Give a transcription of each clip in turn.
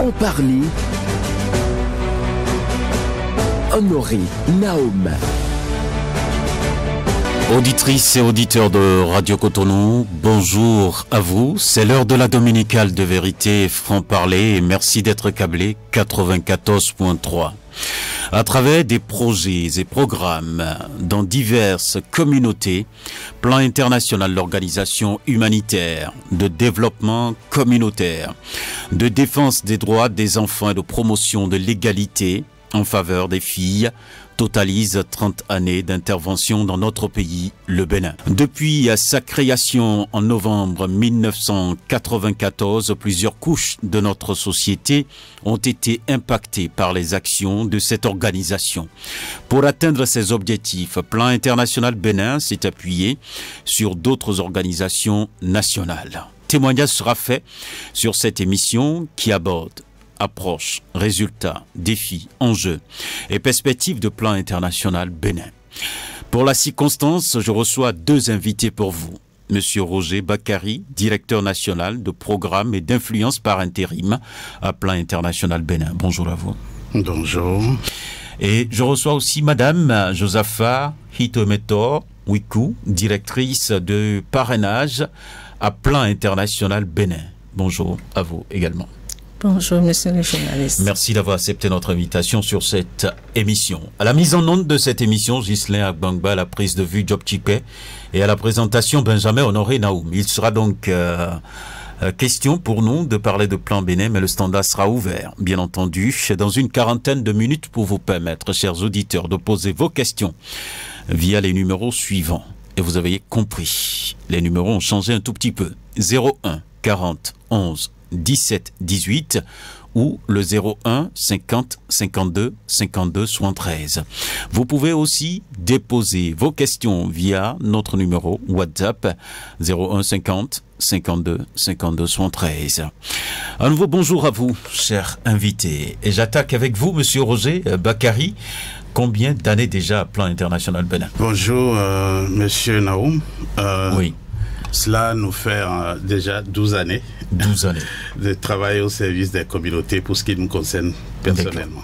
franc-parler. Honoré Naoum. Auditrices et auditeurs de Radio Cotonou, bonjour à vous. C'est l'heure de la Dominicale de Vérité Franc-Parler et merci d'être câblé 94.3. À travers des projets et programmes dans diverses communautés, Plan International, l'organisation humanitaire de développement communautaire, de défense des droits des enfants et de promotion de l'égalité en faveur des filles, totalise 30 années d'intervention dans notre pays, le Bénin. Depuis sa création en novembre 1994, plusieurs couches de notre société ont été impactées par les actions de cette organisation. Pour atteindre ses objectifs, Plan International Bénin s'est appuyé sur d'autres organisations nationales. Témoignage sera fait sur cette émission qui aborde approche, résultats, défis, enjeux et perspectives de Plan International Bénin. Pour la circonstance, je reçois deux invités pour vous. Monsieur Roger Bakary, directeur national de programme et d'influence par intérim à Plan International Bénin. Bonjour à vous. Bonjour. Et je reçois aussi Madame Josapha Hitometor Wikou, directrice de parrainage à Plan International Bénin. Bonjour à vous également. Bonjour, monsieur le journaliste. Merci d'avoir accepté notre invitation sur cette émission. À la mise en onde de cette émission, Ghislain Agbangba, à la prise de vue, Job Chipé, et à la présentation, Benjamin Honoré Naoum. Il sera donc question pour nous de parler de Plan Bénin, mais le standard sera ouvert, bien entendu, dans une quarantaine de minutes pour vous permettre, chers auditeurs, de poser vos questions via les numéros suivants. Et vous avez compris, les numéros ont changé un tout petit peu. 01 40 11 17 18 ou le 01 50 52 52 73. Vous pouvez aussi déposer vos questions via notre numéro WhatsApp 01 50 52 52 73. À nouveau, bonjour à vous, chers invités. Et j'attaque avec vous, monsieur Roger Bakary. Combien d'années déjà à Plan International Bénin? Bonjour, monsieur Naoum. Oui. Cela nous fait déjà 12 années. 12 années. De travailler au service des communautés pour ce qui nous concerne personnellement.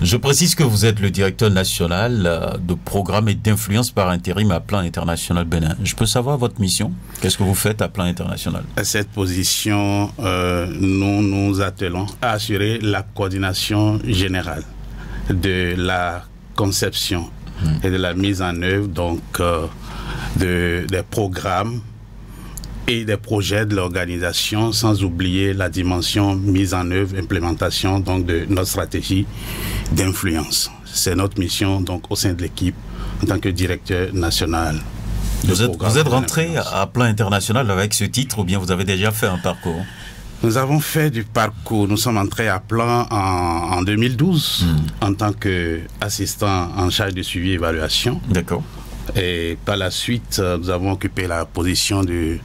Je précise que vous êtes le directeur national de programme et d'influence par intérim à Plan International Bénin. Je peux savoir votre mission? Qu'est-ce que vous faites à Plan International? À cette position, nous nous attelons à assurer la coordination générale de la conception et de la mise en œuvre donc, des programmes et des projets de l'organisation, sans oublier la dimension mise en œuvre, implémentation donc de notre stratégie d'influence. C'est notre mission donc au sein de l'équipe en tant que directeur national. Vous êtes rentré à Plan International avec ce titre ou bien vous avez déjà fait un parcours? Nous avons fait du parcours. Nous sommes entrés à Plan en 2012 en tant qu'assistant en charge de suivi et évaluation. D'accord. Et par la suite, nous avons occupé la position de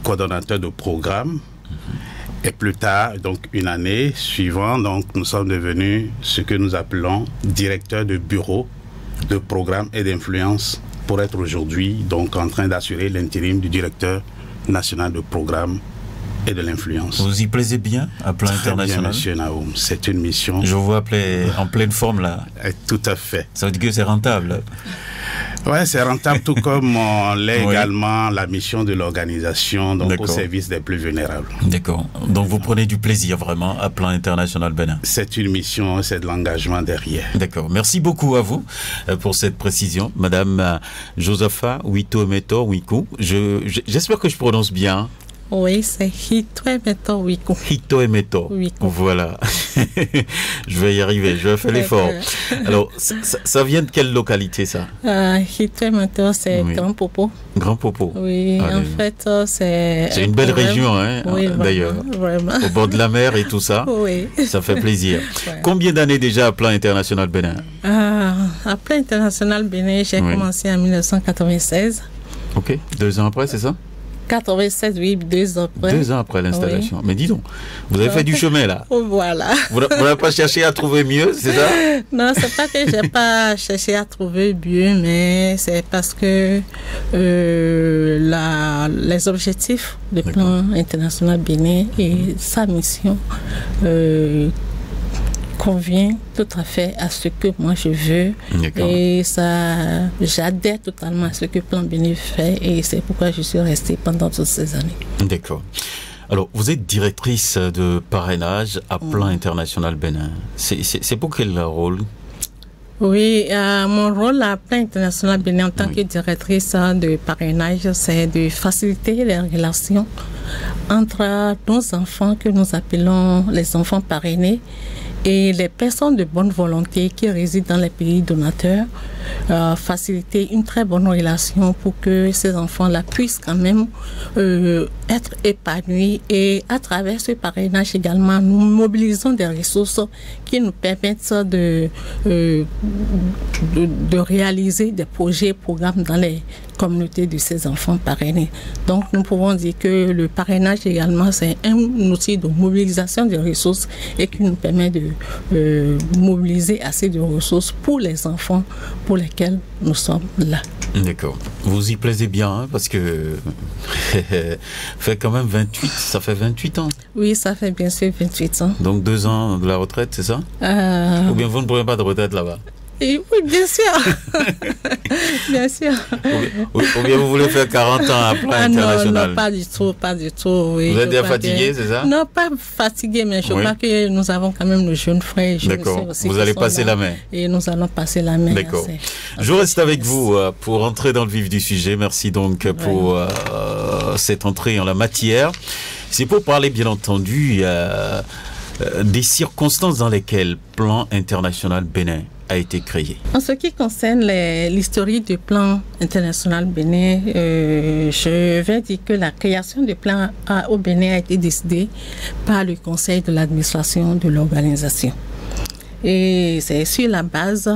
coordonnateur de programme. Et plus tard, donc une année suivante, donc nous sommes devenus ce que nous appelons directeur de bureau de programme et d'influence pour être aujourd'hui donc en train d'assurer l'intérim du directeur national de programme et de l'influence. Vous y plaisez bien à Plan International? Bien, monsieur Naoum, c'est une mission. Je vous vois en pleine forme là. Tout à fait. Ça veut dire que c'est rentable? Oui, c'est rentable, tout comme on l'est également la mission de l'organisation, donc au service des plus vulnérables. D'accord. Donc vous prenez du plaisir vraiment à Plan International Bénin? C'est une mission, c'est de l'engagement derrière. D'accord. Merci beaucoup à vous pour cette précision. Madame Josapha Hitometor Wikou, j'espère que je prononce bien. Oui, c'est Hitometor Wikou. Hitometor Wikou. Voilà. Je vais y arriver, je vais faire l'effort. Alors, ça vient de quelle localité, ça? Hitometor, c'est Grand Popo. Grand Popo. Oui, en fait, c'est... C'est une belle région, hein, oui, d'ailleurs. Vraiment. Au bord de la mer et tout ça. Oui. Ça fait plaisir. Ouais. Combien d'années déjà à Plan International Bénin? À Plan International Bénin, j'ai commencé en 1996. Ok, 2 ans après, c'est ça? 87, oui, 2 ans après. 2 ans après l'installation. Oui. Mais dis donc, vous avez fait du chemin là. Voilà. Vous n'avez pas cherché à trouver mieux, c'est ça? Non, c'est pas que j'ai pas cherché à trouver mieux, mais c'est parce que les objectifs du plan international Bénin et sa mission convient tout à fait à ce que moi je veux. Et ça, j'adhère totalement à ce que Plan Bénin fait et c'est pourquoi je suis restée pendant toutes ces années. D'accord. Alors, vous êtes directrice de parrainage à Plan International Bénin. C'est pour quel rôle? Oui, mon rôle à Plan International Bénin en tant que directrice de parrainage, c'est de faciliter les relations entre nos enfants que nous appelons les enfants parrainés et les personnes de bonne volonté qui résident dans les pays donateurs, faciliter une très bonne relation pour que ces enfants-là puissent quand même être épanouis. Et à travers ce parrainage également, nous mobilisons des ressources qui nous permettent de réaliser des projets, programmes dans les communautés de ces enfants parrainés. Donc nous pouvons dire que le parrainage également c'est un outil de mobilisation des ressources et qui nous permet de mobiliser assez de ressources pour les enfants pour lesquels nous sommes là. D'accord. Vous y plaisez bien hein, parce que fait quand même 28, ça fait 28 ans. Oui, ça fait bien sûr 28 ans. Donc 2 ans de la retraite, c'est ça? Ou bien vous ne prenez pas de retraite là-bas? Et oui, bien sûr. Bien sûr. Ou bien vous voulez faire 40 ans à Plan International? Non, pas du tout, pas du tout. Oui. Vous êtes déjà fatigué, c'est ça? Non, pas fatigué, mais je crois que nous avons quand même nos jeunes frères. D'accord, vous allez passer la main. Et nous allons passer la main. D'accord. Je reste avec vous pour entrer dans le vif du sujet. Merci donc pour cette entrée en la matière. C'est pour parler, bien entendu, des circonstances dans lesquelles Plan International Bénin a été créé. En ce qui concerne l'historique du Plan International Bénin, je vais dire que la création du plan au Bénin a été décidée par le conseil de l'administration de l'organisation. Et c'est sur la base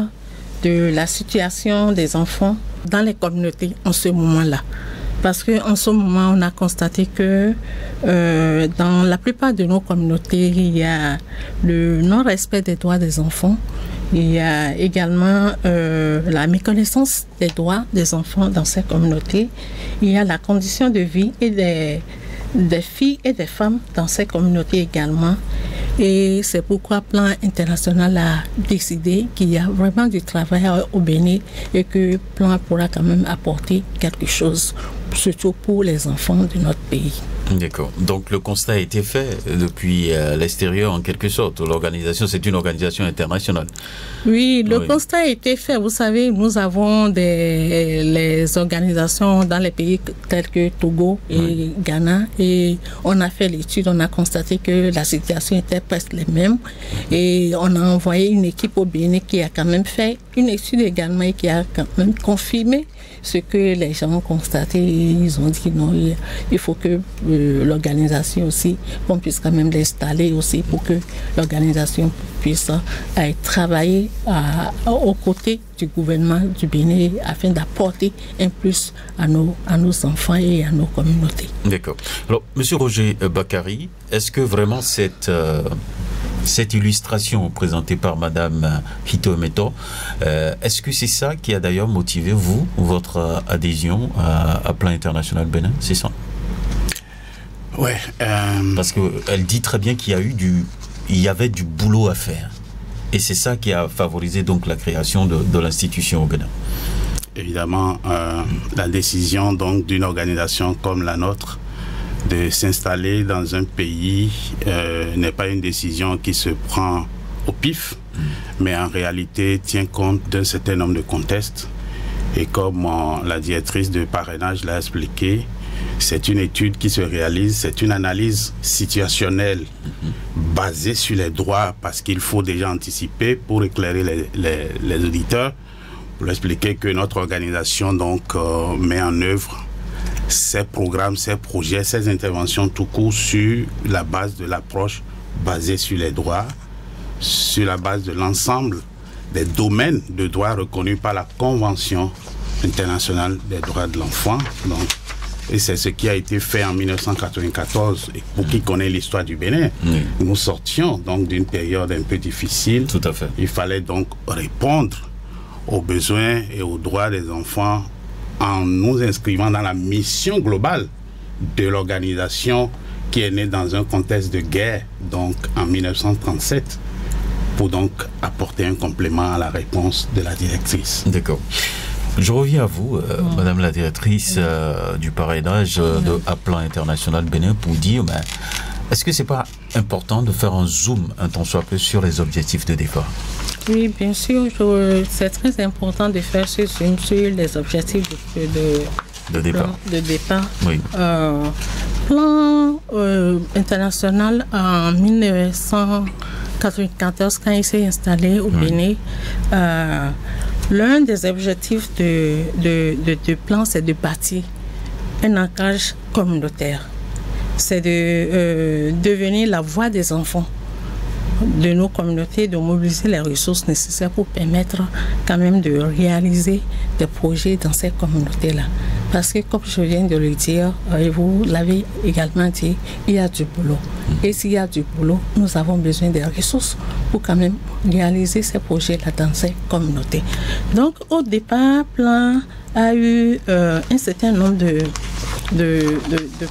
de la situation des enfants dans les communautés en ce moment-là. Parce qu'en ce moment, on a constaté que dans la plupart de nos communautés, il y a le non-respect des droits des enfants. Il y a également la méconnaissance des droits des enfants dans ces communautés. Il y a la condition de vie et des filles et des femmes dans ces communautés également. Et c'est pourquoi Plan International a décidé qu'il y a vraiment du travail au Bénin et que Plan pourra quand même apporter quelque chose, surtout pour les enfants de notre pays. D'accord. Donc le constat a été fait depuis l'extérieur en quelque sorte. L'organisation, c'est une organisation internationale. Oui, le constat a été fait. Vous savez, nous avons les organisations dans les pays tels que Togo et Ghana et on a fait l'étude, on a constaté que la situation était presque les mêmes et on a envoyé une équipe au Bénin qui a quand même fait une étude également et qui a quand même confirmé ce que les gens ont constaté. Ils ont dit non, il faut que l'organisation aussi, qu'on puisse quand même l'installer aussi pour que l'organisation puisse travailler aux côtés du gouvernement du Bénin afin d'apporter un plus à nos enfants et à nos communautés. D'accord. Alors, Monsieur Roger Bakary, est-ce que vraiment cette illustration présentée par Madame Hito Emeto, est-ce que c'est ça qui a d'ailleurs motivé votre adhésion à Plan International Bénin, c'est ça? Ouais. Parce qu'elle dit très bien qu'il y avait du boulot à faire. Et c'est ça qui a favorisé donc la création de l'institution au Bénin. Évidemment, la décision donc d'une organisation comme la nôtre de s'installer dans un pays n'est pas une décision qui se prend au pif, mais en réalité tient compte d'un certain nombre de contextes. Et comme la directrice de parrainage l'a expliqué, c'est une étude qui se réalise, c'est une analyse situationnelle basée sur les droits, parce qu'il faut déjà anticiper pour éclairer les auditeurs, pour expliquer que notre organisation donc met en œuvre ces programmes, ces projets, ces interventions tout court sur la base de l'approche basée sur les droits, sur la base de l'ensemble des domaines de droits reconnus par la Convention internationale des droits de l'enfant. Donc, et c'est ce qui a été fait en 1994, et pour qui connaît l'histoire du Bénin, nous sortions donc d'une période un peu difficile. Tout à fait. Il fallait donc répondre aux besoins et aux droits des enfants en nous inscrivant dans la mission globale de l'organisation qui est née dans un contexte de guerre, donc en 1937, pour donc apporter un complément à la réponse de la directrice. D'accord. Je reviens à vous, Madame la directrice du parrainage à plan international Bénin, pour dire, mais est-ce que c'est pas important de faire un zoom un tant soit peu sur les objectifs de départ? Oui, bien sûr, c'est très important de faire ce zoom sur les objectifs de départ. Oui. Plan international en 1994, quand il s'est installé au Bénin, l'un des objectifs de plan, c'est de bâtir un ancrage communautaire. C'est de devenir la voix des enfants de nos communautés, de mobiliser les ressources nécessaires pour permettre quand même de réaliser des projets dans ces communautés-là. Parce que, comme je viens de le dire, et vous l'avez également dit, il y a du boulot. Et s'il y a du boulot, nous avons besoin des ressources pour quand même réaliser ces projets-là dans ces communautés. Donc, au départ, Plan a eu un certain nombre de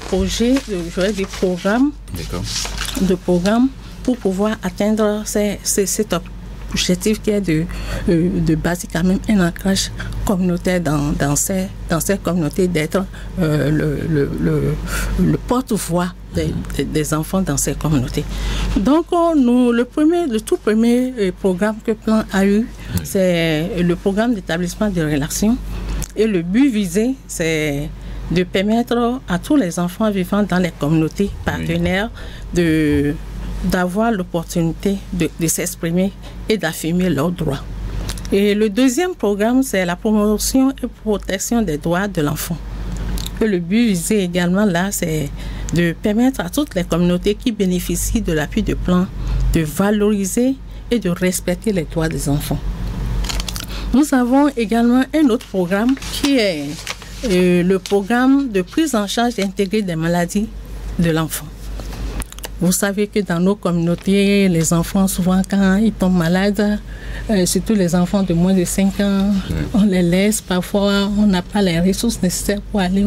projets, de programmes pour pouvoir atteindre cet objectif qui est de bâtir quand même un ancrage communautaire dans ces communautés, d'être le porte-voix des enfants dans ces communautés. Donc, le tout premier programme que Plan a eu, c'est le programme d'établissement de relations. Et le but visé, c'est de permettre à tous les enfants vivant dans les communautés partenaires d'avoir l'opportunité de s'exprimer et d'affirmer leurs droits. Et le deuxième programme, c'est la promotion et protection des droits de l'enfant. Et le but visé également là, c'est de permettre à toutes les communautés qui bénéficient de l'appui de Plan de valoriser et de respecter les droits des enfants. Nous avons également un autre programme qui est le programme de prise en charge intégrée des maladies de l'enfant. Vous savez que dans nos communautés, les enfants, souvent quand ils tombent malades, surtout les enfants de moins de 5 ans, on les laisse. Parfois, on n'a pas les ressources nécessaires pour aller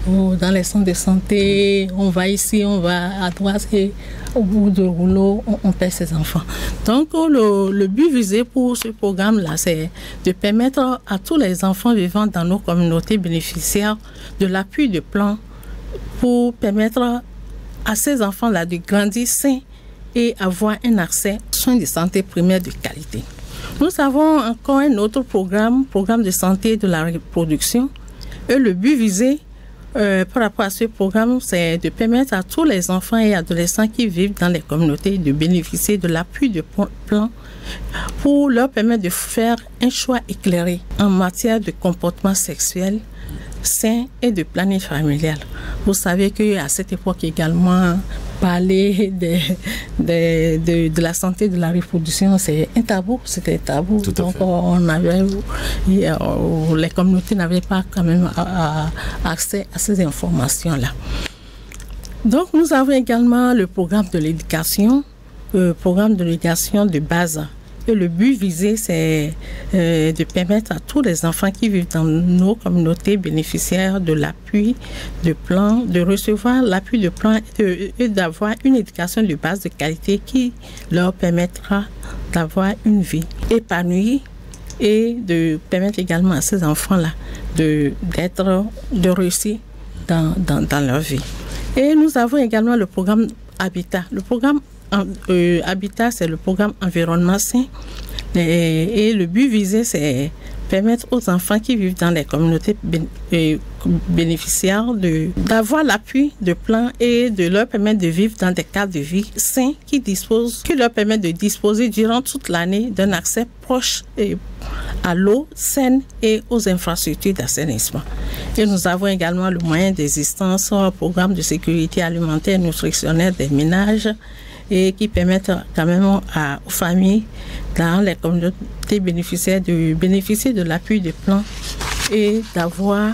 dans les centres de santé. On va ici, on va à droite et au bout de rouleau, on perd ces enfants. Donc, le but visé pour ce programme-là, c'est de permettre à tous les enfants vivant dans nos communautés bénéficiaires de l'appui de Plan pour permettre à ces enfants-là de grandir sains et avoir un accès aux soins de santé primaires de qualité. Nous avons encore un autre programme de santé de la reproduction. Et le but visé par rapport à ce programme, c'est de permettre à tous les enfants et adolescents qui vivent dans les communautés de bénéficier de l'appui de Plan pour leur permettre de faire un choix éclairé en matière de comportement sexuel sain et de planning familial. Vous savez qu'à cette époque également, parler de la santé de la reproduction, c'est un tabou, c'était tabou. Donc les communautés n'avaient pas quand même accès à ces informations-là. Donc nous avons également le programme de l'éducation, de base. Et le but visé, c'est de permettre à tous les enfants qui vivent dans nos communautés bénéficiaires de l'appui de Plan, de recevoir l'appui de Plan et d'avoir une éducation de base de qualité qui leur permettra d'avoir une vie épanouie et de permettre également à ces enfants-là de réussir dans leur vie. Et nous avons également le programme Habitat. Le programme Habitat, c'est le programme environnement sain et le but visé, c'est permettre aux enfants qui vivent dans les communautés bénéficiaires d'avoir l'appui de Plan et de leur permettre de vivre dans des cadres de vie sains qui leur permettent de disposer durant toute l'année d'un accès proche à l'eau saine et aux infrastructures d'assainissement. Et nous avons également le moyen d'existence au programme de sécurité alimentaire et nutritionnelle des ménages et qui permettent quand même aux familles dans les communautés bénéficiaires de bénéficier de l'appui de Plan et d'avoir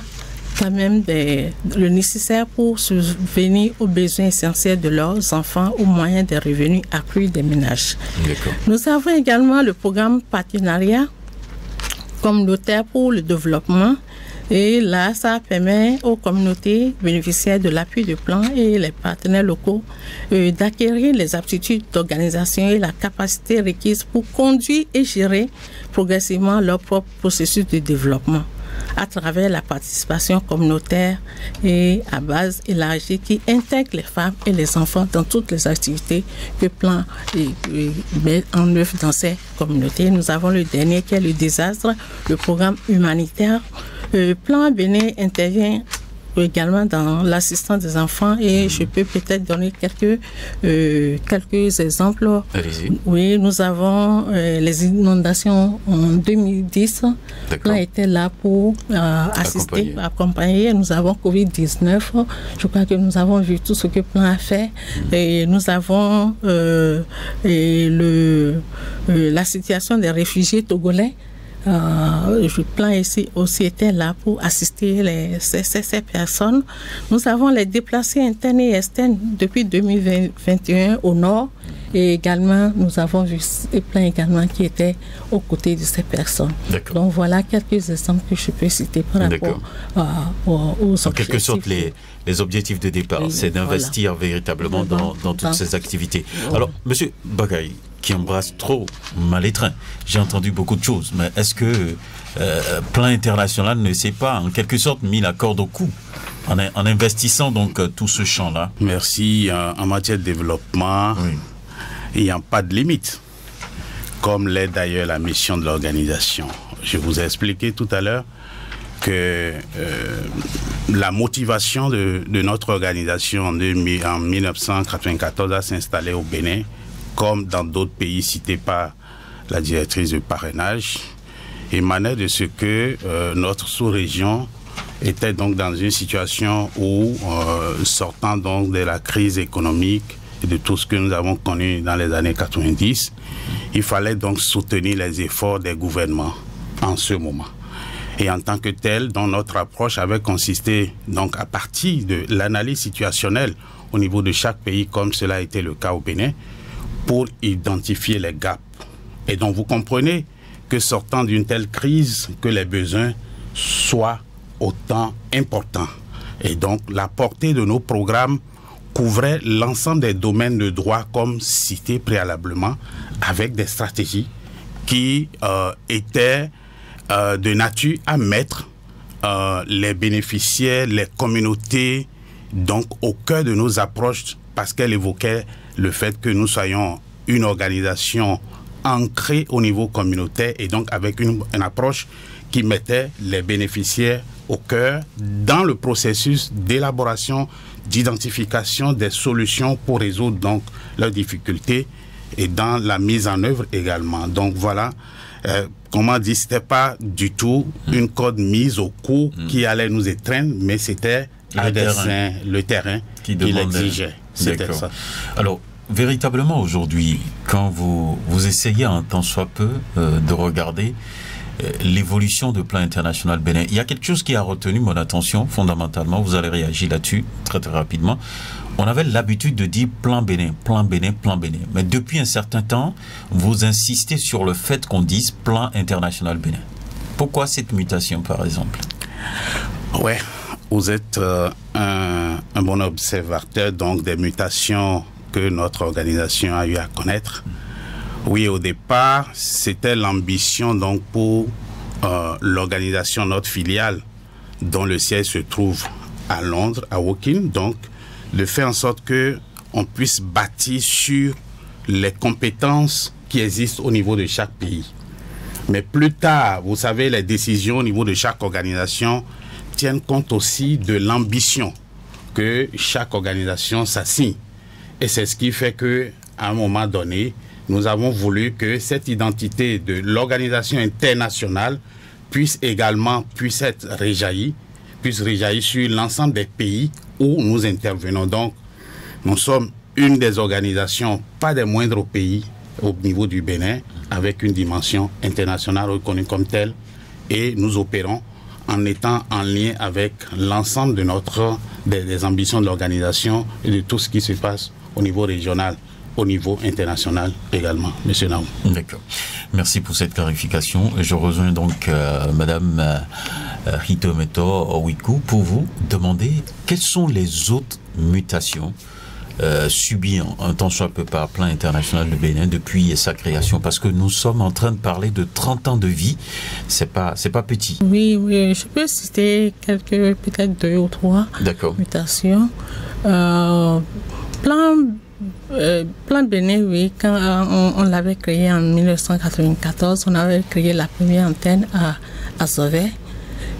quand même le nécessaire pour subvenir aux besoins essentiels de leurs enfants au moyen des revenus accrus des ménages. Nous avons également le programme partenariat communautaire pour le développement. Et là, ça permet aux communautés bénéficiaires de l'appui du plan et les partenaires locaux d'acquérir les aptitudes d'organisation et la capacité requise pour conduire et gérer progressivement leur propre processus de développement à travers la participation communautaire et à base élargie qui intègre les femmes et les enfants dans toutes les activités que Plan met en œuvre dans ces communautés. Nous avons le dernier qui est le désastre, le programme humanitaire. Plan Bénin intervient également dans l'assistance des enfants et je peux peut-être donner quelques exemples. Allez-y. Oui, nous avons les inondations en 2010. Plan était là pour assister, accompagner. Nous avons Covid-19. Je crois que nous avons vu tout ce que Plan a fait. Et nous avons la situation des réfugiés togolais. Le plan ici aussi était là pour assister ces personnes. Nous avons les déplacés internes et externes depuis 2021 au nord et également nous avons vu les plans également qui étaient aux côtés de ces personnes. Donc voilà quelques exemples que je peux citer par rapport aux objectifs. En quelque sorte, les objectifs de départ, c'est d'investir véritablement dans toutes ces activités. Alors, Monsieur Bagaye, qui embrasse trop Malétrin. J'ai entendu beaucoup de choses, mais est-ce que Plan International ne s'est pas en quelque sorte mis la corde au cou en investissant donc tout ce champ-là? Merci. En matière de développement, il n'y a pas de limite, comme l'est d'ailleurs la mission de l'organisation. Je vous ai expliqué tout à l'heure que la motivation de notre organisation en 1994 à s'installer au Bénin, comme dans d'autres pays cités par la directrice de parrainage, émanait de ce que notre sous-région était donc dans une situation où, sortant donc de la crise économique et de tout ce que nous avons connu dans les années 90, il fallait donc soutenir les efforts des gouvernements en ce moment. Et en tant que tel, donc notre approche avait consisté donc à partir de l'analyse situationnelle au niveau de chaque pays, comme cela a été le cas au Bénin, pour identifier les gaps. Et donc vous comprenez que sortant d'une telle crise, que les besoins soient autant importants. Et donc la portée de nos programmes couvrait l'ensemble des domaines de droit comme cité préalablement, avec des stratégies qui étaient de nature à mettre les bénéficiaires, les communautés, donc au cœur de nos approches, parce qu'elle évoquait le fait que nous soyons une organisation ancrée au niveau communautaire et donc avec une approche qui mettait les bénéficiaires au cœur dans le processus d'élaboration, d'identification des solutions pour résoudre donc leurs difficultés et dans la mise en œuvre également. Donc voilà, comment dire, c'était pas du tout une corde mise au cou qui allait nous étreindre, mais c'était le terrain qui l'exigeait. C'était ça. Alors, véritablement aujourd'hui, quand vous essayez un tant soit peu de regarder l'évolution de Plan International Bénin, il y a quelque chose qui a retenu mon attention fondamentalement, vous allez réagir là-dessus très très rapidement. On avait l'habitude de dire Plan Bénin, Plan Bénin, Plan Bénin. Mais depuis un certain temps, vous insistez sur le fait qu'on dise Plan International Bénin. Pourquoi cette mutation, par exemple? Ouais, vous êtes un bon observateur donc des mutations que notre organisation a eu à connaître. Oui, au départ, c'était l'ambition donc pour l'organisation, notre filiale, dont le siège se trouve à Londres, à Woking, donc de faire en sorte que on puisse bâtir sur les compétences qui existent au niveau de chaque pays. Mais plus tard, vous savez, les décisions au niveau de chaque organisation tiennent compte aussi de l'ambition que chaque organisation s'assigne. Et c'est ce qui fait que, à un moment donné, nous avons voulu que cette identité de l'organisation internationale puisse être réjaillie, puisse réjaillir sur l'ensemble des pays où nous intervenons. Donc, nous sommes une des organisations, pas des moindres pays, au niveau du Bénin, avec une dimension internationale reconnue comme telle, et nous opérons en étant en lien avec l'ensemble de des ambitions de l'organisation et de tout ce qui se passe au niveau régional, au niveau international également, M. Naoum. D'accord. Merci pour cette clarification. Je rejoins donc Madame Hitometo Owiku pour vous demander quelles sont les autres mutations subies un tant soit peu par Plan International de Bénin depuis sa création, parce que nous sommes en train de parler de 30 ans de vie, c'est pas petit. Oui, je peux citer quelques, peut-être 2 ou 3 mutations. Plan Bénin, oui, quand on l'avait créé en 1994, on avait créé la première antenne à Sauvet.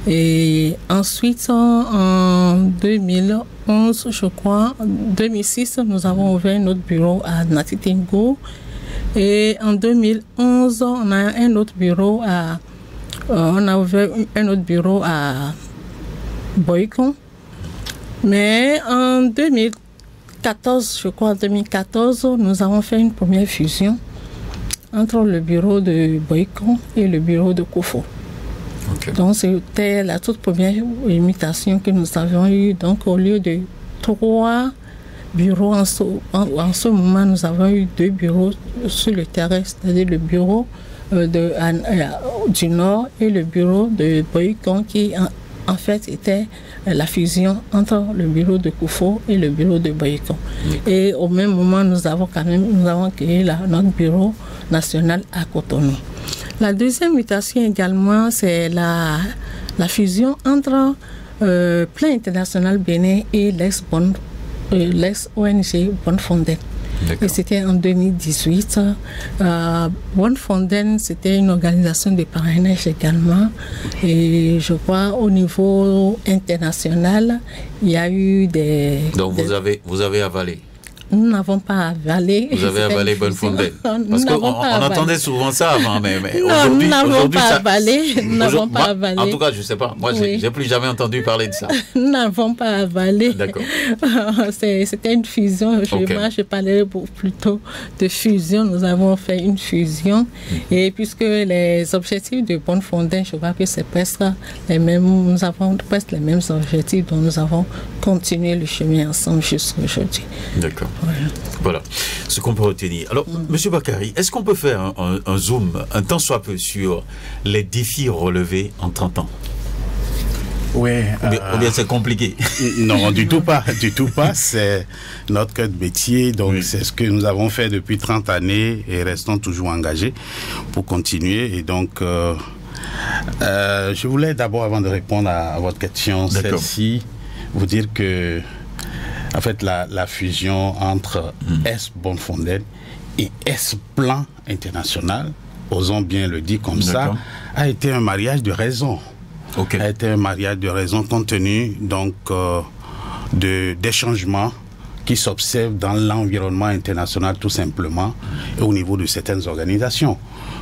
Et ensuite, en 2011, je crois, 2006, nous avons ouvert notre bureau à Natitingo. Et en 2011, on a un autre bureau on a ouvert un autre bureau à Boycon. Mais en 2014, je crois, 2014, nous avons fait une première fusion entre le bureau de Boycon et le bureau de Kofo. Okay. Donc, c'était la toute première mutation que nous avions eue. Donc, au lieu de 3 bureaux, en ce moment, nous avons eu 2 bureaux sur le terrestre, c'est-à-dire le bureau du Nord et le bureau de Boycon, qui en fait était la fusion entre le bureau de Koufo et le bureau de Boycon. Et au même moment, nous avons créé notre bureau national à Cotonou. La deuxième mutation également, c'est la fusion entre Plan International Bénin et l'ex-ONG Bonne Fondaine. Et c'était en 2018. Bonne Fondaine, c'était une organisation de parrainage également. Et je crois au niveau international, il y a eu des... Donc vous avez avalé? Nous n'avons pas avalé. Vous avez avalé Bonne Fondaine? Parce qu'on entendait souvent ça avant, mais aujourd'hui... Nous n'avons pas avalé. Nous n'avons pas avalé. En tout cas, je ne sais pas. Moi, je n'ai plus jamais entendu parler de ça. Nous n'avons pas avalé. D'accord. C'était une fusion. Moi, je parlais plutôt de fusion. Nous avons fait une fusion. Et puisque les objectifs de Bonne Fondaine, je crois que c'est presque les mêmes. Nous avons presque les mêmes objectifs, dont nous avons continué le chemin ensemble jusqu'à aujourd'hui. D'accord. Voilà ce qu'on peut retenir. Alors, Monsieur Bakary, est-ce qu'on peut faire un zoom, un tant soit peu, sur les défis relevés en 30 ans? Oui. Ou bien c'est compliqué? Non, du tout pas. Du tout pas. C'est notre cœur de métier. Donc, c'est ce que nous avons fait depuis 30 années et restons toujours engagés pour continuer. Et donc, je voulais d'abord, avant de répondre à votre question, celle-ci, vous dire que en fait, la fusion entre Bonne Fondaine et Plan International, osons bien le dire comme ça, a été un mariage de raison. A été un mariage de raison compte tenu donc des changements qui s'observent dans l'environnement international tout simplement et au niveau de certaines organisations.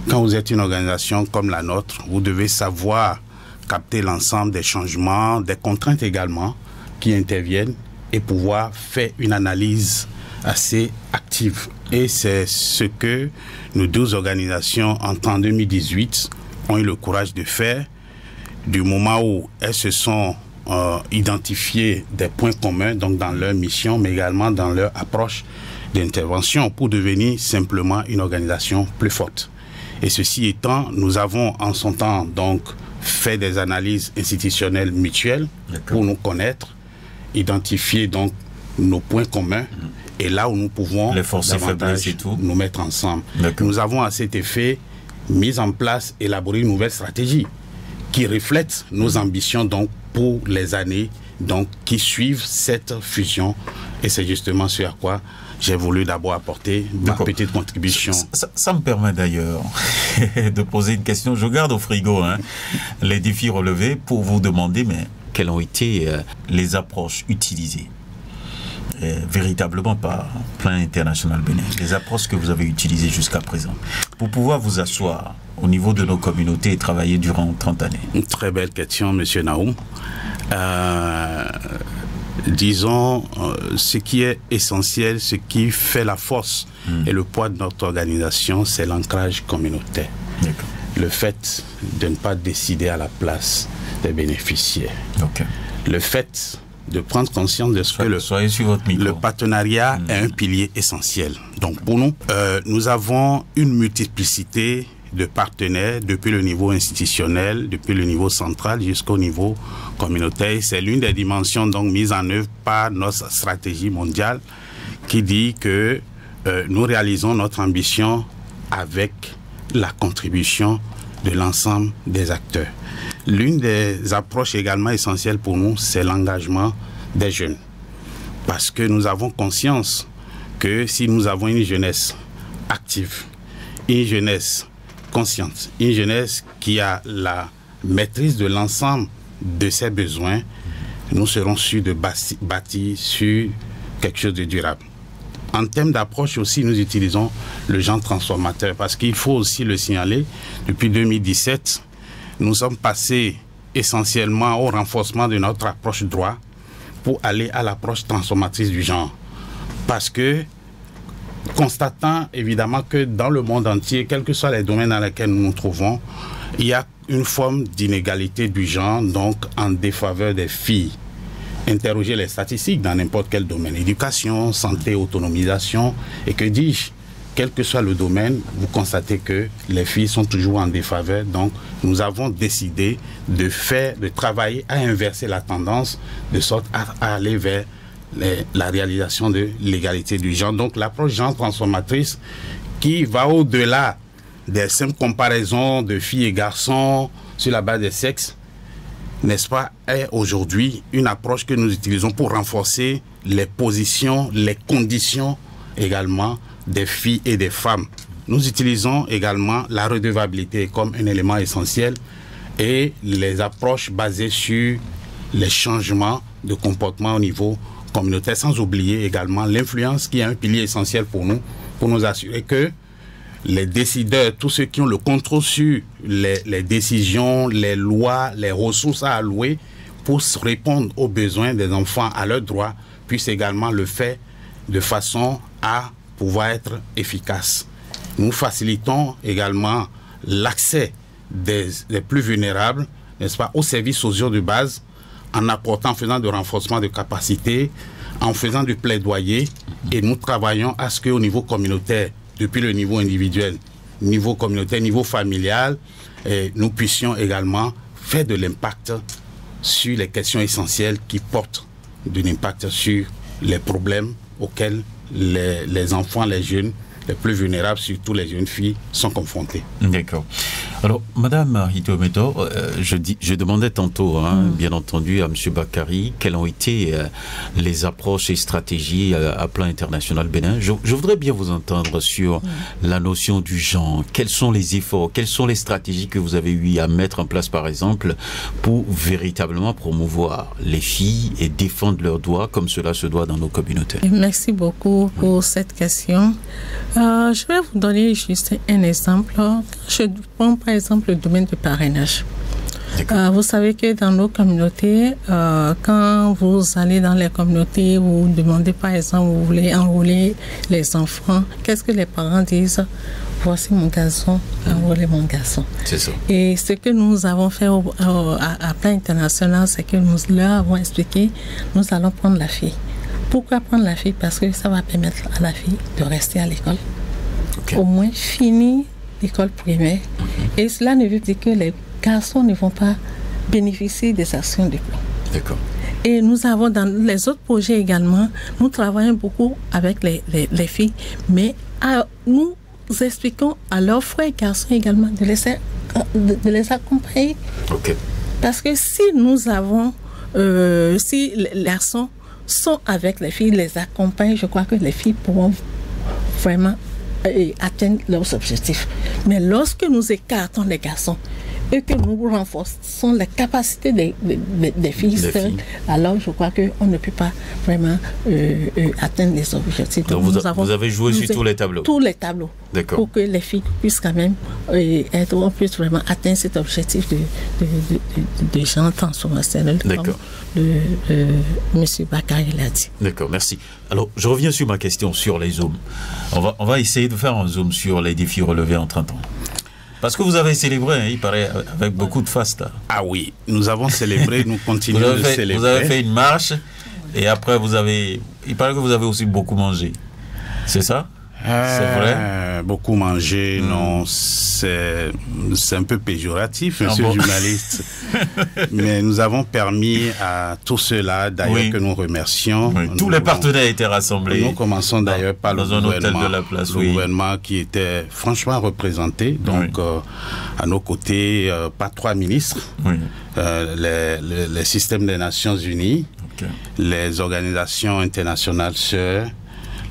Quand vous êtes une organisation comme la nôtre, vous devez savoir capter l'ensemble des changements, des contraintes également qui interviennent et pouvoir faire une analyse assez active. Et c'est ce que nos 2 organisations en 2018 ont eu le courage de faire du moment où elles se sont identifiées des points communs donc dans leur mission, mais également dans leur approche d'intervention pour devenir simplement une organisation plus forte. Et ceci étant, nous avons en son temps donc fait des analyses institutionnelles mutuelles pour nous connaître, identifier donc nos points communs et là où nous pouvons les forces et faiblesses et tout nous mettre ensemble. Nous avons à cet effet mis en place, élaboré une nouvelle stratégie qui reflète nos ambitions donc pour les années donc qui suivent cette fusion et c'est justement ce à quoi j'ai voulu d'abord apporter ma petite contribution. Ça me permet d'ailleurs de poser une question. Je garde au frigo les défis relevés pour vous demander mais quelles ont été les approches utilisées véritablement par Plan International Bénin, les approches que vous avez utilisées jusqu'à présent pour pouvoir vous asseoir au niveau de nos communautés et travailler durant 30 années? Une très belle question, Monsieur Naoum. Disons, ce qui est essentiel, ce qui fait la force et le poids de notre organisation, c'est l'ancrage communautaire. le fait de ne pas décider à la place des bénéficiaires. Okay. Le fait de prendre conscience de ce que le partenariat est un pilier essentiel. Donc pour nous, nous avons une multiplicité de partenaires depuis le niveau institutionnel, depuis le niveau central jusqu'au niveau communautaire. C'est l'une des dimensions donc mises en œuvre par notre stratégie mondiale qui dit que nous réalisons notre ambition avec la contribution de l'ensemble des acteurs. L'une des approches également essentielles pour nous, c'est l'engagement des jeunes. Parce que nous avons conscience que si nous avons une jeunesse active, une jeunesse consciente, une jeunesse qui a la maîtrise de l'ensemble de ses besoins, nous serons sûrs de bâtir sur quelque chose de durable. En termes d'approche aussi, nous utilisons le genre transformateur parce qu'il faut aussi le signaler. Depuis 2017, nous sommes passés essentiellement au renforcement de notre approche droit pour aller à l'approche transformatrice du genre. Parce que, constatant évidemment que dans le monde entier, quels que soient les domaines dans lesquels nous nous trouvons, il y a une forme d'inégalité du genre, donc en défaveur des filles. Interroger les statistiques dans n'importe quel domaine, éducation, santé, autonomisation, et que dis-je, quel que soit le domaine, vous constatez que les filles sont toujours en défaveur. Donc, nous avons décidé de travailler à inverser la tendance, de sorte à aller vers la réalisation de l'égalité du genre. Donc, l'approche genre transformatrice qui va au-delà des simples comparaisons de filles et garçons sur la base des sexes, n'est-ce pas, est aujourd'hui une approche que nous utilisons pour renforcer les positions, les conditions également des filles et des femmes. Nous utilisons également la redevabilité comme un élément essentiel et les approches basées sur les changements de comportement au niveau communautaire, sans oublier également l'influence qui est un pilier essentiel pour nous assurer que les décideurs, tous ceux qui ont le contrôle sur les décisions, les lois, les ressources à allouer pour répondre aux besoins des enfants, à leurs droits, puissent également le faire de façon à pouvoir être efficaces. Nous facilitons également l'accès des plus vulnérables, n'est-ce pas, aux services sociaux de base, en apportant, en faisant du renforcement de capacités, en faisant du plaidoyer, et nous travaillons à ce qu'au niveau communautaire, depuis le niveau individuel, niveau communautaire, niveau familial, nous puissions également faire de l'impact sur les questions essentielles qui portent de l'impact sur les problèmes auxquels les enfants, les jeunes, les plus vulnérables, surtout les jeunes filles, sont confrontés. D'accord. Alors, Madame Hitometo, je demandais tantôt, bien entendu, à M. Bakary, quelles ont été les approches et stratégies à plan international Bénin. Je voudrais bien vous entendre sur la notion du genre. Quels sont les efforts, quelles sont les stratégies que vous avez eu à mettre en place, par exemple, pour véritablement promouvoir les filles et défendre leurs droits comme cela se doit dans nos communautés? Merci beaucoup pour cette question. Je vais vous donner juste un exemple. Je prends par exemple le domaine du parrainage. Vous savez que dans nos communautés, quand vous allez dans les communautés, vous demandez par exemple, vous voulez enrôler les enfants, qu'est-ce que les parents disent? Voici mon garçon, enrôlez mon garçon. C'est ça. Et ce que nous avons fait à plan international, c'est que nous leur avons expliqué, nous allons prendre la fille. Pourquoi prendre la fille? Parce que ça va permettre à la fille de rester à l'école. Okay. Au moins finir l'école primaire. Et cela ne veut dire que les garçons ne vont pas bénéficier des actions de plan. D'accord. Et nous avons dans les autres projets également, nous travaillons beaucoup avec les filles, mais nous expliquons à leurs frères garçons également de les accompagner. Okay. Parce que si nous avons, si les garçons sont avec les filles, les accompagnent, je crois que les filles pourront vraiment atteindre leurs objectifs. Mais lorsque nous écartons les garçons et que nous renforçons les capacités des filles seules, alors je crois qu'on ne peut pas vraiment atteindre les objectifs. Donc vous avez joué sur tous les tableaux? Tous les tableaux. D'accord. Pour que les filles puissent quand même on puisse vraiment atteindre cet objectif de genre transformationnel. D'accord. M. Bakary l'a dit. D'accord, merci. Alors, je reviens sur ma question sur les zooms. On va essayer de faire un zoom sur les défis relevés en 30 ans. Parce que vous avez célébré, hein, il paraît, avec beaucoup de faste. Ah oui, nous avons célébré, nous continuons de célébrer. Vous avez fait une marche et après il paraît que vous avez aussi beaucoup mangé. C'est ça? C'est vrai? Beaucoup mangé, non, c'est un peu péjoratif, monsieur le journaliste. Mais nous avent permis à tous ceux-là, d'ailleurs, que nous remercions. Oui. Tous les partenaires étaient rassemblés. Nous commençons d'ailleurs par le gouvernement, de la place, le gouvernement qui était franchement représenté. Donc, à nos côtés, pas 3 ministres, les systèmes des Nations Unies, les organisations internationales sœurs,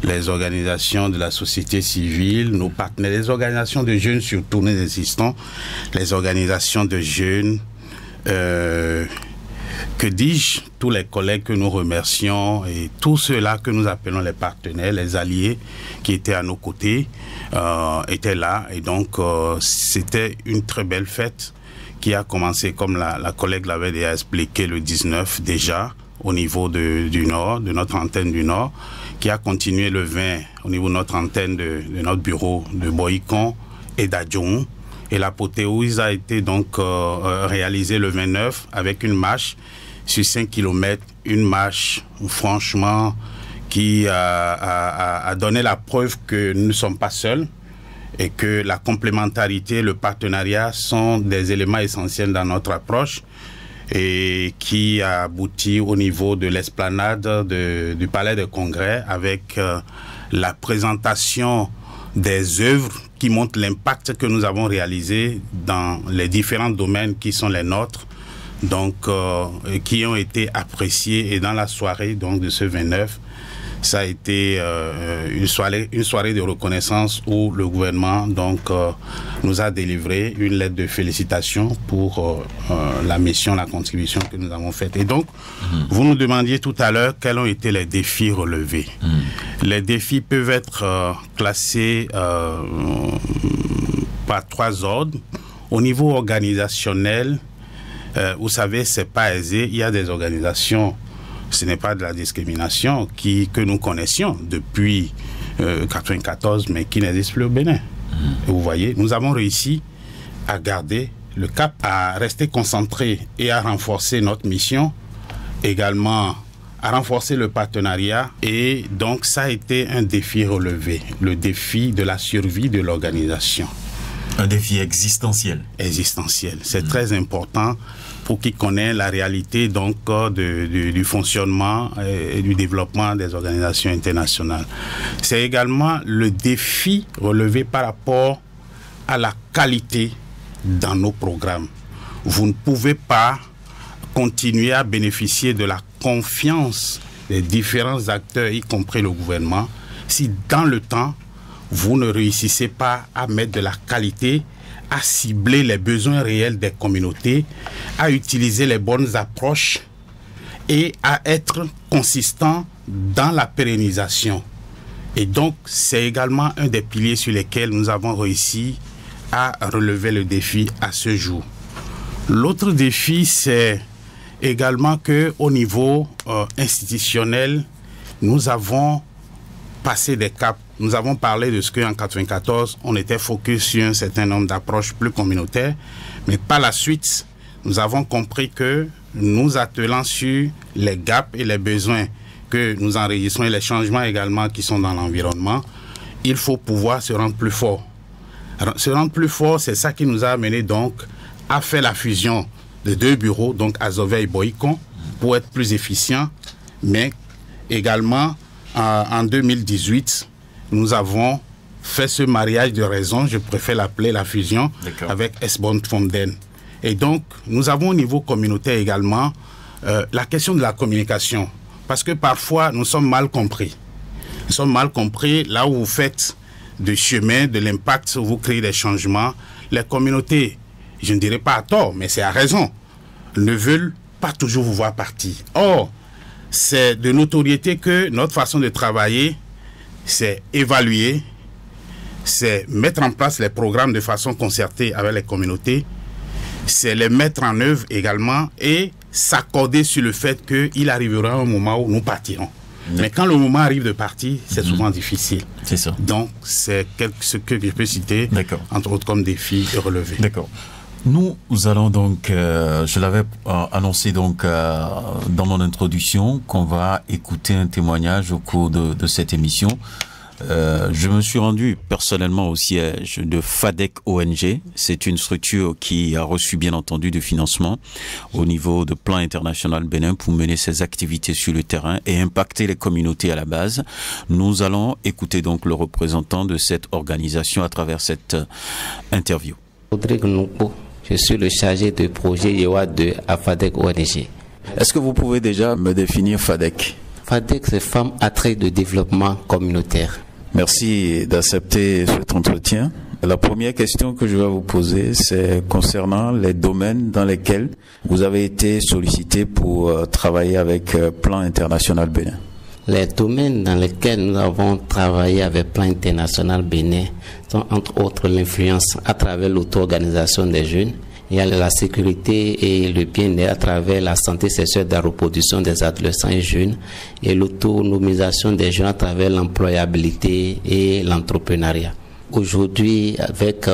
les organisations de la société civile, nos partenaires, les organisations de jeunes surtout, nous insistons, les organisations de jeunes, que dis-je, tous les collègues que nous remercions et tous ceux-là que nous appelons les partenaires, les alliés qui étaient à nos côtés, étaient là. Et donc, c'était une très belle fête qui a commencé, comme la collègue l'avait déjà expliqué, le 19 déjà, au niveau du Nord, de notre antenne du Nord, qui a continué le 20 au niveau de notre antenne de notre bureau de Boïcon et d'Adjoun. Et l'apothéose a été donc réalisée le 29 avec une marche sur 5 km, une marche franchement qui a donné la preuve que nous ne sommes pas seuls et que la complémentarité, le partenariat sont des éléments essentiels dans notre approche, et qui a abouti au niveau de l'esplanade du Palais des Congrès avec la présentation des œuvres qui montrent l'impact que nous avons réalisé dans les différents domaines qui sont les nôtres, donc qui ont été appréciés. Et dans la soirée donc de ce 29, ça a été une soirée de reconnaissance où le gouvernement donc nous a délivré une lettre de félicitations pour la mission, la contribution que nous avons faite. Et donc, vous nous demandiez tout à l'heure quels ont été les défis relevés. Les défis peuvent être classés par 3 ordres. Au niveau organisationnel, vous savez, c'est pas aisé. Il y a des organisations, ce n'est pas de la discrimination que nous connaissions depuis 1994, mais qui n'existe plus au Bénin. Et vous voyez, nous avons réussi à garder le cap, à rester concentrés et à renforcer notre mission, également à renforcer le partenariat. Et donc, ça a été un défi relevé, le défi de la survie de l'organisation. Un défi existentiel. Existentiel. C'est très important pour qui connaît la réalité donc du fonctionnement et du développement des organisations internationales. C'est également le défi relevé par rapport à la qualité dans nos programmes. Vous ne pouvez pas continuer à bénéficier de la confiance des différents acteurs, y compris le gouvernement, si dans le temps, vous ne réussissez pas à mettre de la qualité, à cibler les besoins réels des communautés, à utiliser les bonnes approches et à être consistant dans la pérennisation. Et donc, c'est également un des piliers sur lesquels nous avons réussi à relever le défi à ce jour. L'autre défi, c'est également qu'au niveau institutionnel, nous avons passé des caps. Nous avons parlé de ce qu'en 1994, on était focus sur un certain nombre d'approches plus communautaires, mais par la suite, nous avons compris que nous attelant sur les gaps et les besoins que nous enregistrons et les changements également qui sont dans l'environnement, il faut pouvoir se rendre plus fort. Se rendre plus fort, c'est ça qui nous a amené donc à faire la fusion de 2 bureaux, donc Azové et Boïcon, pour être plus efficient, mais également en 2018, nous avons fait ce mariage de raison, je préfère l'appeler la fusion, avec Esbon Fonden. Et donc, nous avons au niveau communautaire également la question de la communication. Parce que parfois, nous sommes mal compris. Nous sommes mal compris là où vous faites de chemin, de l'impact, où vous créez des changements. Les communautés, je ne dirais pas à tort, mais c'est à raison, ne veulent pas toujours vous voir partir. Or, c'est de notoriété que notre façon de travailler, c'est évaluer, c'est mettre en place les programmes de façon concertée avec les communautés, c'est les mettre en œuvre également et s'accorder sur le fait qu'il arrivera un moment où nous partirons. Mais quand le moment arrive de partir, c'est souvent difficile. C'est ça. Donc, c'est ce que je peux citer, entre autres comme défi relevé. D'accord. Nous allons donc, je l'avais annoncé donc dans mon introduction, qu'on va écouter un témoignage au cours de cette émission. Je me suis rendu personnellement au siège de FADEC ONG. C'est une structure qui a reçu bien entendu du financement au niveau de Plan International Bénin pour mener ses activités sur le terrain et impacter les communautés à la base. Nous allons écouter donc le représentant de cette organisation à travers cette interview. Rodrigue Noupo, je suis le chargé de projet YEWA 2 à FADEC ONG. Est-ce que vous pouvez déjà me définir FADEC? FADEC, c'est Femmes Attrait de Développement Communautaire. Merci d'accepter cet entretien. La première question que je vais vous poser, c'est concernant les domaines dans lesquels vous avez été sollicité pour travailler avec Plan International Bénin. Les domaines dans lesquels nous avons travaillé avec Plan International Bénin sont entre autres l'influence à travers l'auto-organisation des jeunes. Il y a la sécurité et le bien-être à travers la santé sexuelle de la reproduction des adolescents et jeunes et l'autonomisation des jeunes à travers l'employabilité et l'entrepreneuriat. Aujourd'hui, avec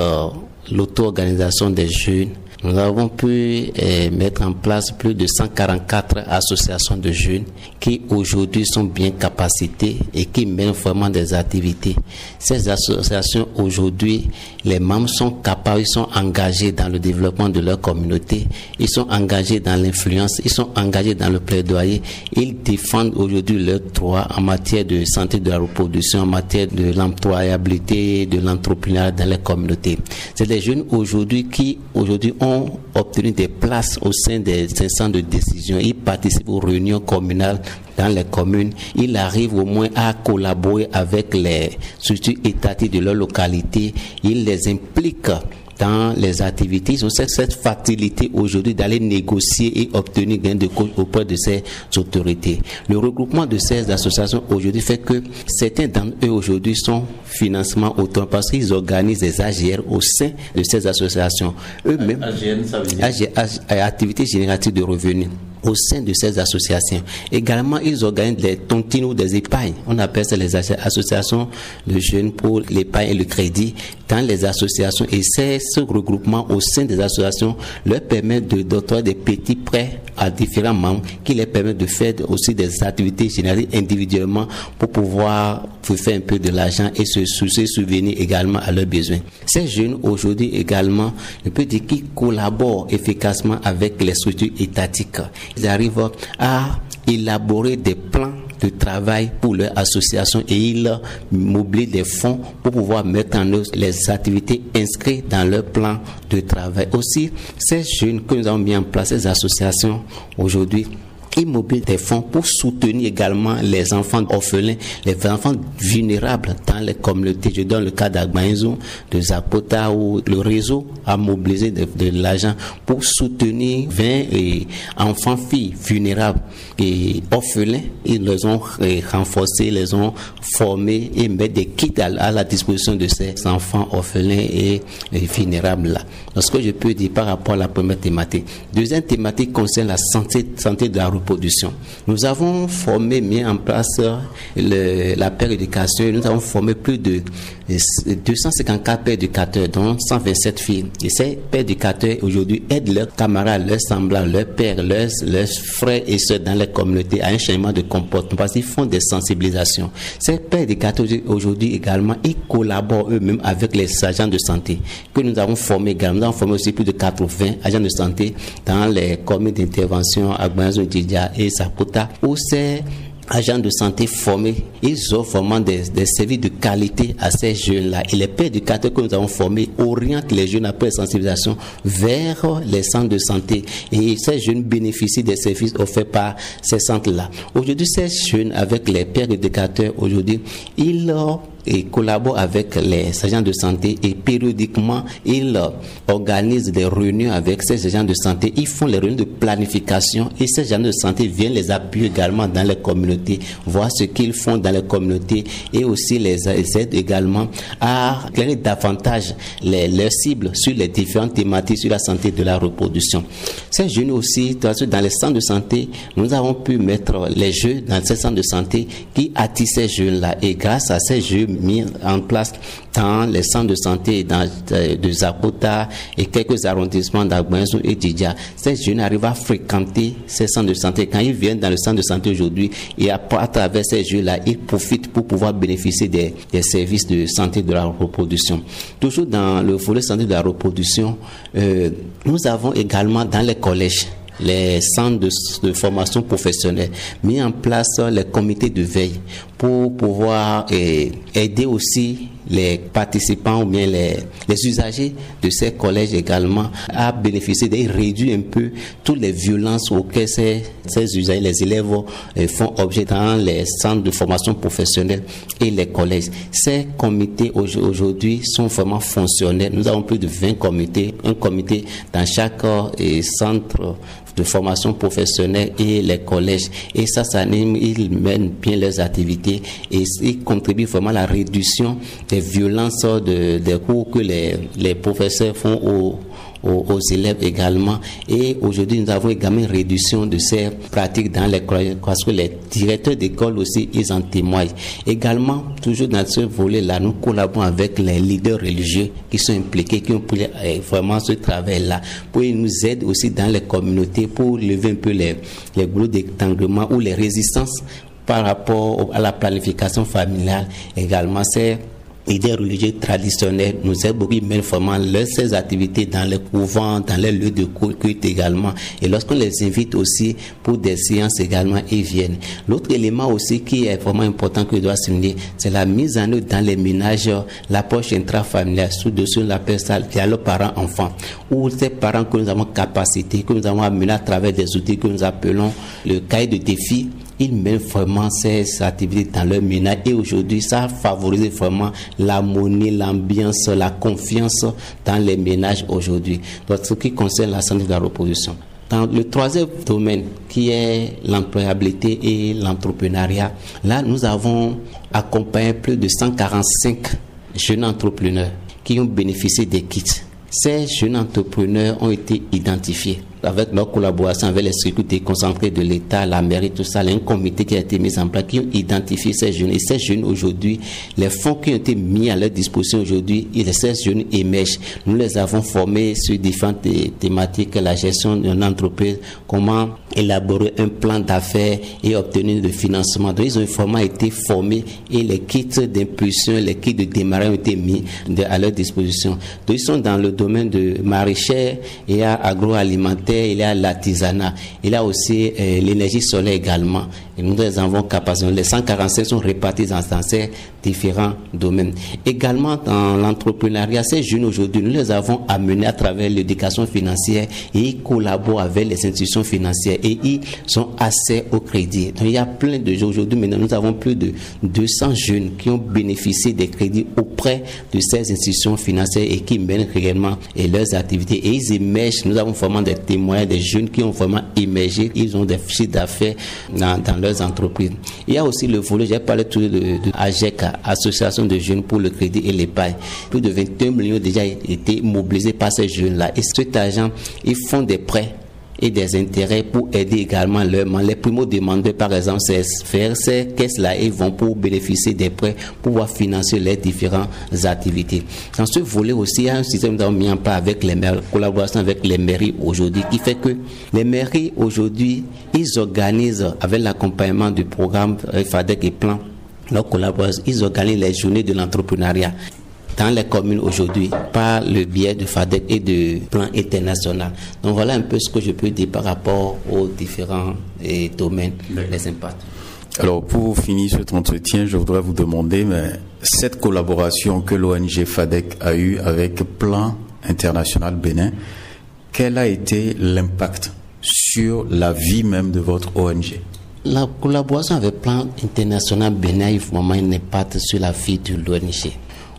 l'auto-organisation des jeunes, nous avons pu mettre en place plus de 144 associations de jeunes qui aujourd'hui sont bien capacitées et qui mènent vraiment des activités. Ces associations aujourd'hui, les membres sont capables, ils sont engagés dans le développement de leur communauté, ils sont engagés dans l'influence, ils sont engagés dans le plaidoyer, ils défendent aujourd'hui leurs droits en matière de santé de la reproduction, en matière de l'employabilité, de l'entrepreneuriat dans les communautés. C'est des jeunes aujourd'hui qui aujourd'hui ont obtenu des places au sein des instances de décision. Ils participent aux réunions communales dans les communes. Ils arrivent au moins à collaborer avec les structures étatiques de leur localité. Ils les impliquent dans les activités. Ils ont cette facilité aujourd'hui d'aller négocier et obtenir gain de cause auprès de ces autorités. Le regroupement de ces associations aujourd'hui fait que certains d'entre eux aujourd'hui sont financement autonome parce qu'ils organisent des AGR au sein de ces associations. Eux-mêmes, AGN, ça veut dire activités génératives de revenus. Au sein de ces associations. Également, ils organisent des tontines ou des épargnes. On appelle ça les associations de jeunes pour l'épargne et le crédit dans les associations. Et ce regroupement au sein des associations leur permet d'octroyer des petits prêts à différents membres qui les permettent de faire aussi des activités générales individuellement pour pouvoir faire un peu de l'argent et se souvenir également à leurs besoins. Ces jeunes aujourd'hui également, je peux dire qu'ils collaborent efficacement avec les structures étatiques. Ils arrivent à élaborer des plans de travail pour leur association et ils mobilisent des fonds pour pouvoir mettre en œuvre les activités inscrites dans leur plan de travail. Aussi, ces jeunes que nous avons mis en place, ces associations aujourd'hui, ils mobilisent des fonds pour soutenir également les enfants orphelins, les enfants vulnérables dans les communautés. Je donne le cas d'Agbaïnzou, de Zapota, où le réseau a mobilisé de l'argent pour soutenir 20 enfants, filles vulnérables et orphelins. Ils les ont renforcés, les ont formés et mettent des kits à la disposition de ces enfants orphelins et vulnérables là. Donc, ce que je peux dire par rapport à la première thématique. Deuxième thématique concerne la santé de la reproduction. Nous avons formé, mis en place la père éducation. Nous avons formé plus de 254 pères éducateurs, dont 127 filles. Et ces pères éducateurs aujourd'hui aident leurs camarades, leurs semblants, leurs pères, leurs frères et sœurs dans les communautés à un changement de comportement parce qu'ils font des sensibilisations. Ces pères éducateurs aujourd'hui également, ils collaborent eux-mêmes avec les agents de santé que nous avons formés également. Nous avons formé aussi plus de 80 agents de santé dans les communes d'intervention à Gbanzo, Djidja et Sapota, où ces agents de santé formés, ils offrent vraiment des services de qualité à ces jeunes-là. Et les pères éducateurs que nous avons formés orientent les jeunes après sensibilisation vers les centres de santé. Et ces jeunes bénéficient des services offerts par ces centres-là. Aujourd'hui, ces jeunes, avec les pères éducateurs, aujourd'hui, ils collabore avec les agents de santé et périodiquement, ils organisent des réunions avec ces agents de santé. Ils font les réunions de planification et ces agents de santé viennent les appuyer également dans les communautés, voir ce qu'ils font dans les communautés et aussi les aident également à éclairer davantage leurs cibles sur les différentes thématiques sur la santé de la reproduction. Ces jeunes aussi, dans les centres de santé, nous avons pu mettre les jeux dans ces centres de santé qui attirent ces jeunes-là. Et grâce à ces jeux mis en place dans les centres de santé de Zakota et quelques arrondissements d'Agbenzo et Djidja, ces jeunes arrivent à fréquenter ces centres de santé. Quand ils viennent dans le centre de santé aujourd'hui, et à travers ces jeux-là, ils profitent pour pouvoir bénéficier des services de santé de la reproduction. Toujours dans le volet santé de la reproduction, nous avons également dans les collèges, les centres de formation professionnelle, mis en place les comités de veille pour pouvoir aider aussi les participants ou bien les usagers de ces collèges également à bénéficier et réduire un peu toutes les violences auxquelles ces usagers, les élèves font objet dans les centres de formation professionnelle et les collèges. Ces comités aujourd'hui sont vraiment fonctionnels. Nous avons plus de 20 comités, un comité dans chaque centre de formation professionnelle et les collèges. Et ça s'anime, ils mènent bien leurs activités et ils contribuent vraiment à la réduction des violences des cours que les professeurs font aux élèves également. Et aujourd'hui, nous avons également une réduction de ces pratiques dans les collèges parce que les directeurs d'école aussi, ils en témoignent. Également, toujours dans ce volet-là, nous collaborons avec les leaders religieux qui sont impliqués, qui ont pris vraiment ce travail-là. Pour ils nous aident aussi dans les communautés pour lever un peu les boulots d'étanglement ou les résistances par rapport à la planification familiale. Également, c'est idées religieuses traditionnelles nous aident beaucoup, mais vraiment ces activités dans les couvents, dans les lieux de culte également. Et lorsqu'on les invite aussi pour des séances également, ils viennent. L'autre élément aussi qui est vraiment important que je dois souligner, c'est la mise en œuvre dans les ménages, l'approche intrafamiliale, sous-dessus la personne qui a le parent-enfant, ou ces parents que nous avons capacité, que nous avons amené à travers des outils que nous appelons le cahier de défis. Ils mettent vraiment ces activités dans leur ménage et aujourd'hui, ça favorise vraiment l'harmonie, l'ambiance, la confiance dans les ménages aujourd'hui. Donc, ce qui concerne la santé de la reproduction. Dans le troisième domaine, qui est l'employabilité et l'entrepreneuriat, là, nous avons accompagné plus de 145 jeunes entrepreneurs qui ont bénéficié des kits. Ces jeunes entrepreneurs ont été identifiés avec leur collaboration avec les structures déconcentrées de l'État, la mairie, tout ça. Il y a un comité qui a été mis en place qui ont identifié ces jeunes. Et ces jeunes aujourd'hui, les fonds qui ont été mis à leur disposition aujourd'hui, ces jeunes émergent. Nous les avons formés sur différentes thématiques, la gestion d'une entreprise, comment élaborer un plan d'affaires et obtenir le financement. Donc, ils ont vraiment été formés et les kits d'impulsion, les kits de démarrage ont été mis à leur disposition. Donc, ils sont dans le domaine de maraîchère et agroalimentaire, il y a l'artisanat, il y a aussi l'énergie solaire également. Et nous les avons capacités. Les 145 sont répartis dans ces différents domaines. Également dans l'entrepreneuriat, ces jeunes aujourd'hui, nous les avons amenés à travers l'éducation financière et ils collaborent avec les institutions financières et ils sont accès au crédit. Donc il y a plein de jeunes aujourd'hui. Maintenant, nous avons plus de 200 jeunes qui ont bénéficié des crédits auprès de ces institutions financières et qui mènent réellement leurs activités. Et ils émergent. Nous avons vraiment des témoins, des jeunes qui ont vraiment émergé. Ils ont des chiffres d'affaires dans leurs entreprises. Il y a aussi le volet, j'ai parlé tout de AGEC, Association de jeunes pour le crédit et l'épargne. Plus de 21 millions déjà été mobilisés par ces jeunes-là. Et cet argent, ils font des prêts et des intérêts pour aider également leurs membres. Les primo-demandeurs, par exemple, c'est faire ces caisses-là et vont pour bénéficier des prêts pour pouvoir financer les différentes activités. Dans ce volet aussi, il y a un système que nous avons mis en place avec les maires, collaboration avec les mairies aujourd'hui, qui fait que les mairies aujourd'hui, ils organisent avec l'accompagnement du programme FADEC et Plan, leur collaboration, ils organisent les journées de l'entrepreneuriat dans les communes aujourd'hui par le biais de FADEC et de Plan international. Donc voilà un peu ce que je peux dire par rapport aux différents domaines, les impacts. Alors pour finir cet entretien, je voudrais vous demander, mais cette collaboration que l'ONG FADEC a eue avec Plan international Bénin, quel a été l'impact sur la vie même de votre ONG? La collaboration avec le plan international Bénin a eu vraiment un impact sur la vie de l'ONG.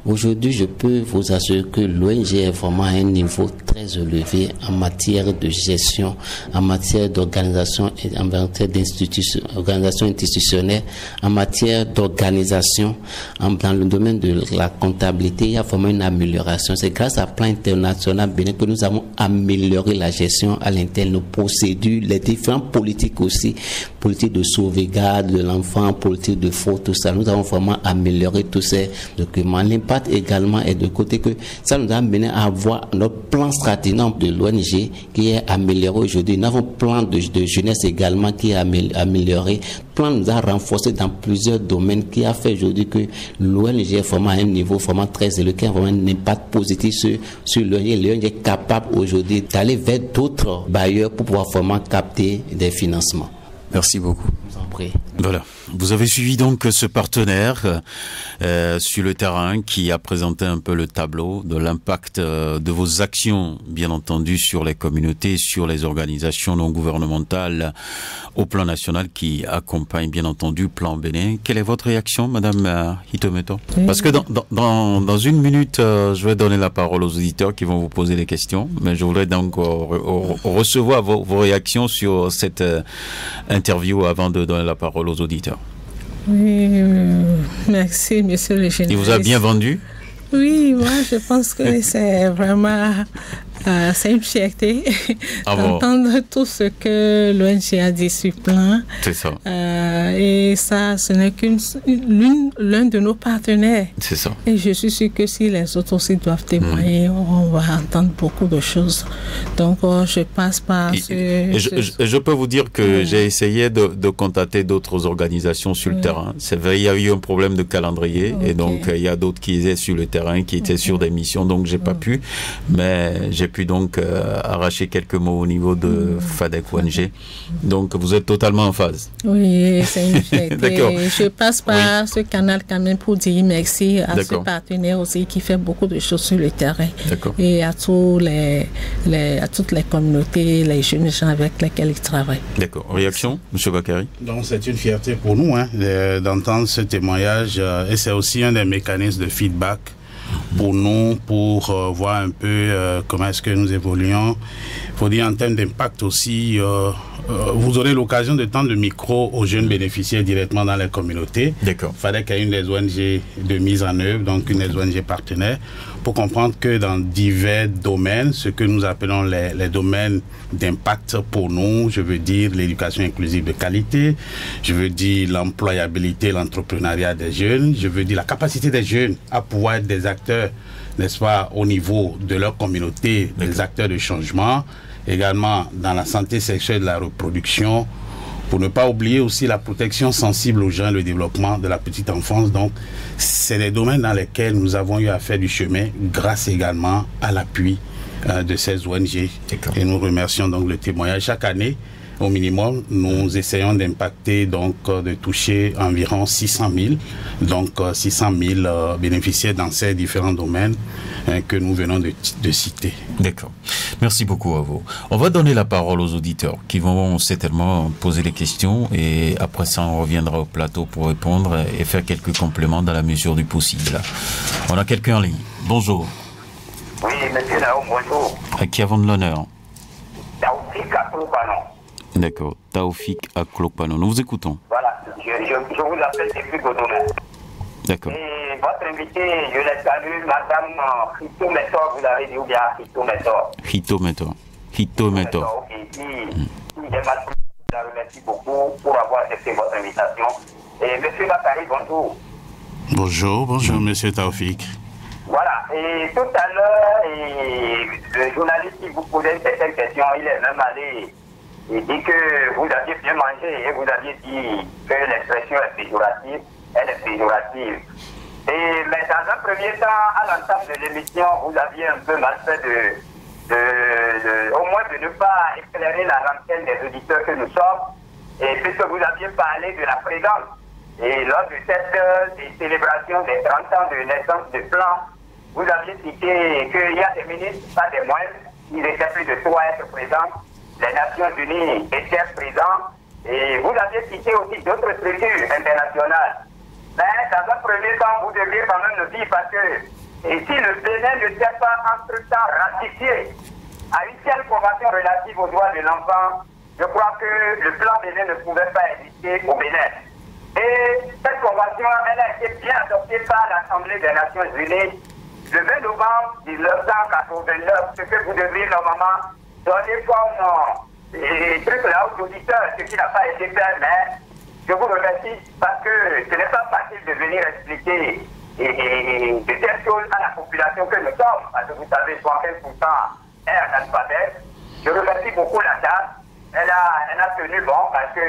Aujourd'hui, je peux vous assurer que l'ONG est vraiment à un niveau très élevé en matière de gestion, en matière d'organisation, en matière d'organisation institutionnelle, en matière d'organisation, dans le domaine de la comptabilité. Il y a vraiment une amélioration. C'est grâce à Plan International Bénin que nous avons amélioré la gestion à l'interne, nos procédures, les différentes politiques aussi, politique de sauvegarde de l'enfant, politique de fraude, tout ça. Nous avons vraiment amélioré tous ces documents. L'impact également est de côté que ça nous a amené à avoir notre plan stratégique de l'ONG qui est amélioré aujourd'hui. Nous avons un plan de jeunesse également qui est amélioré. Le plan nous a renforcé dans plusieurs domaines qui a fait aujourd'hui que l'ONG est vraiment à un niveau vraiment très élevé, qui a vraiment un impact positif sur l'ONG. L'ONG est capable aujourd'hui d'aller vers d'autres bailleurs pour pouvoir vraiment capter des financements. Merci beaucoup. Je vous en prie. Voilà. Vous avez suivi donc ce partenaire sur le terrain qui a présenté un peu le tableau de l'impact de vos actions, bien entendu, sur les communautés, sur les organisations non gouvernementales au plan national qui accompagnent, bien entendu, Plan Bénin. Quelle est votre réaction, Madame Hitometo? Parce que dans une minute, je vais donner la parole aux auditeurs qui vont vous poser des questions, mais je voudrais donc recevoir vos réactions sur cette interview avant de donner la parole aux auditeurs. Oui, merci, monsieur le général. Il vous a bien vendu? Oui, moi, je pense que c'est vraiment c'est une fierté d'entendre tout ce que l'ONG a dit sur Plan. C'est ça. Et ça, ce n'est l'un de nos partenaires. C'est ça. Et je suis sûre que si les autres aussi doivent témoigner, on va entendre beaucoup de choses. Donc, je passe par je peux vous dire que j'ai essayé de contacter d'autres organisations sur le terrain. C'est vrai, il y a eu un problème de calendrier et donc il y a d'autres qui étaient sur le terrain, qui étaient sur des missions, donc j'ai pas pu. Mais j'ai pu donc arracher quelques mots au niveau de FADEC ONG. Donc vous êtes totalement en phase. Oui, c'est une fierté. D'accord. Je passe par ce canal quand même pour dire merci à ce partenaire aussi qui fait beaucoup de choses sur le terrain. Et à toutes les communautés, les jeunes gens avec lesquels ils travaillent. D'accord. Réaction, M. Bakary? Donc c'est une fierté pour nous d'entendre ce témoignage et c'est aussi un des mécanismes de feedback pour nous, pour voir un peu comment est-ce que nous évoluons. Il faut dire en termes d'impact aussi, vous aurez l'occasion de tendre le micro aux jeunes bénéficiaires directement dans les communautés. D'accord. Il fallait qu'il y ait une des ONG de mise en œuvre, donc une des ONG partenaires, pour comprendre que dans divers domaines, ce que nous appelons les domaines d'impact pour nous, je veux dire l'éducation inclusive de qualité, je veux dire l'employabilité, l'entrepreneuriat des jeunes, je veux dire la capacité des jeunes à pouvoir être des acteurs, n'est-ce pas, au niveau de leur communauté, des acteurs de changement, également dans la santé sexuelle et de la reproduction, pour ne pas oublier aussi la protection sensible aux jeunes, le développement de la petite enfance. Donc, c'est des domaines dans lesquels nous avons eu à faire du chemin grâce également à l'appui de ces ONG. Et nous remercions donc le témoignage. Chaque année, au minimum, nous essayons d'impacter, donc de toucher environ 600 000, donc 600 000 bénéficiaires dans ces différents domaines que nous venons de citer. D'accord. Merci beaucoup à vous. On va donner la parole aux auditeurs qui vont certainement poser les questions et après ça, on reviendra au plateau pour répondre et faire quelques compléments dans la mesure du possible. On a quelqu'un en ligne. Bonjour. Oui, monsieur Naoum, bonjour. À qui avons de l'honneur? Taoufik Aklopano. D'accord. Taoufik Aklopano. Nous vous écoutons. Voilà. Je vous appelle depuis Godomé. D'accord. Et votre invité, je la salue, madame Hito Métor, vous l'avez dit, ou bien Hito Métor? Hito Métor. Hito Métor. Ok. Je la remercie beaucoup pour avoir accepté votre invitation. Et monsieur Bakary, bonjour. Bonjour, monsieur Taoufik. Voilà, et tout à l'heure, le journaliste qui vous posait certaines questions, il est même allé et dit que vous aviez bien mangé et vous aviez dit que l'expression est péjorative, elle est péjorative. Mais dans un premier temps, à l'entame de l'émission, vous aviez un peu mal fait au moins de ne pas éclairer la rantenne des auditeurs que nous sommes, et puisque vous aviez parlé de la présence. Et lors de cette célébration des 30 ans de naissance de Plan, vous aviez cité qu'il y a des ministres, pas des moindres, ils étaient plus de 3 à être présents, les Nations Unies étaient présents, Et vous avez cité aussi d'autres structures internationales. Mais dans un premier temps, vous devriez quand même le dire parce que et si le Bénin ne s'est pas entre-temps ratifié à une telle convention relative aux droits de l'enfant, je crois que le plan Bénin ne pouvait pas exister au Bénin. Et cette convention, elle a été bien adoptée par l'Assemblée des Nations Unies le 20 novembre 1989, ce que vous devriez normalement donner comme truc là aux auditeurs, ce qui n'a pas été fait, mais je vous remercie parce que ce n'est pas facile de venir expliquer de telles choses à la population que nous sommes, parce que vous savez, 75% est analphabète. Je remercie beaucoup la dame. Elle a tenu bon parce que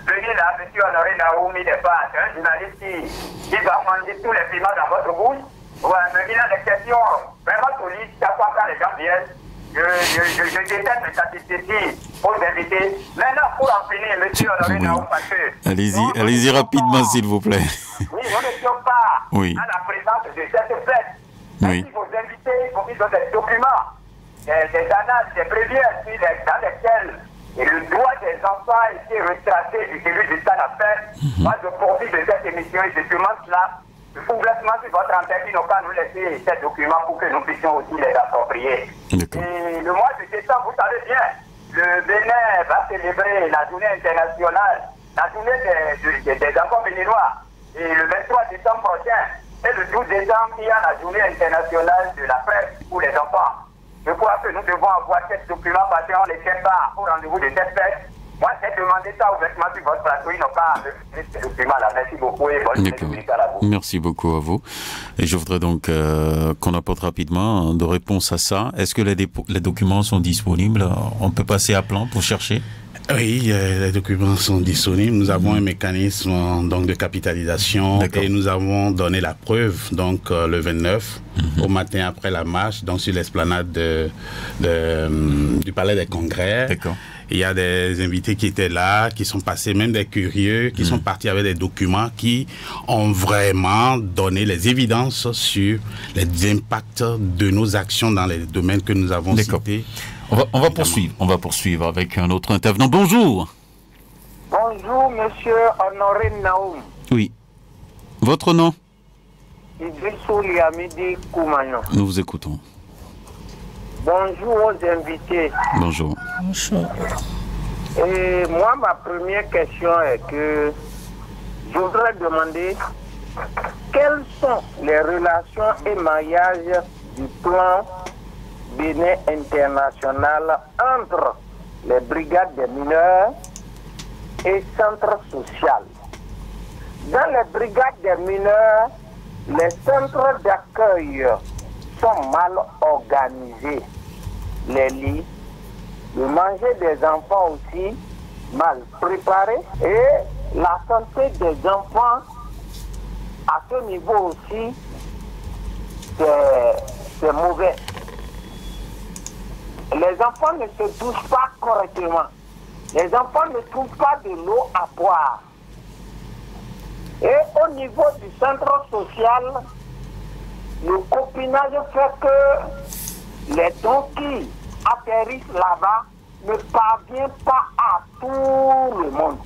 venir là, M. Honoré Naoum, il n'est pas un journaliste qui va manger tous les piments dans votre bouche. Ouais, mais il a des questions vraiment solides, chaque fois quand les gens viennent. Je déteste les statistiques pour les invités. Maintenant, pour en finir, M. Honoré Naoum, parce que... Allez-y rapidement, s'il vous plaît. Oui, nous n'étions pas à la présence de cette fête. Oui. Si vos invités, ils ont des documents, des annales, des brèvières dans lesquelles le droit des enfants a été retracé du début de cette affaire. Moi, je profite de cette émission et je demande cela. Ouvertement sur votre antenne, ils n'ont pas nous laisser ces documents pour que nous puissions aussi les approprier. Et le mois de décembre, vous savez bien, le Bénin va célébrer la journée internationale, la journée des enfants béninois. Et le 23 décembre prochain, et le 12 décembre, il y a la journée internationale de la presse pour les enfants. Je crois que nous devons avoir ces documents parce qu'on ne les tient pas au rendez-vous de cette fête. Moi, j'ai demandé ça ouvertement sur votre plateau. Ils n'ont pas ces documents-là. Merci beaucoup et bonne journée à vous. Merci beaucoup à vous. Et je voudrais donc qu'on apporte rapidement de réponse à ça. Est-ce que les documents sont disponibles? On peut passer à plan pour chercher? Oui, les documents sont disponibles. Nous avons un mécanisme donc de capitalisation et nous avons donné la preuve donc le 29 au matin après la marche donc sur l'esplanade du Palais des Congrès. D'accord. Il y a des invités qui étaient là, qui sont passés, même des curieux, qui sont partis avec des documents qui ont vraiment donné les évidences sur les impacts de nos actions dans les domaines que nous avons cités. On va poursuivre avec un autre intervenant. Bonjour. Bonjour, monsieur Honoré Naoum. Oui. Votre nom? Idrissou Liamidi Koumanon. Nous vous écoutons. Bonjour aux invités. Bonjour. Bonjour. Et moi, ma première question est que je voudrais demander quelles sont les relations et mariages du plan Bénin international entre les brigades des mineurs et centres sociaux. Dans les brigades des mineurs, les centres d'accueil sont mal organisés. Les lits, le manger des enfants aussi mal préparé et la santé des enfants à ce niveau aussi c'est mauvais. Les enfants ne se douchent pas correctement. Les enfants ne trouvent pas de l'eau à boire. Et au niveau du centre social, le copinage fait que les dons qui atterrissent là-bas ne parviennent pas à tout le monde.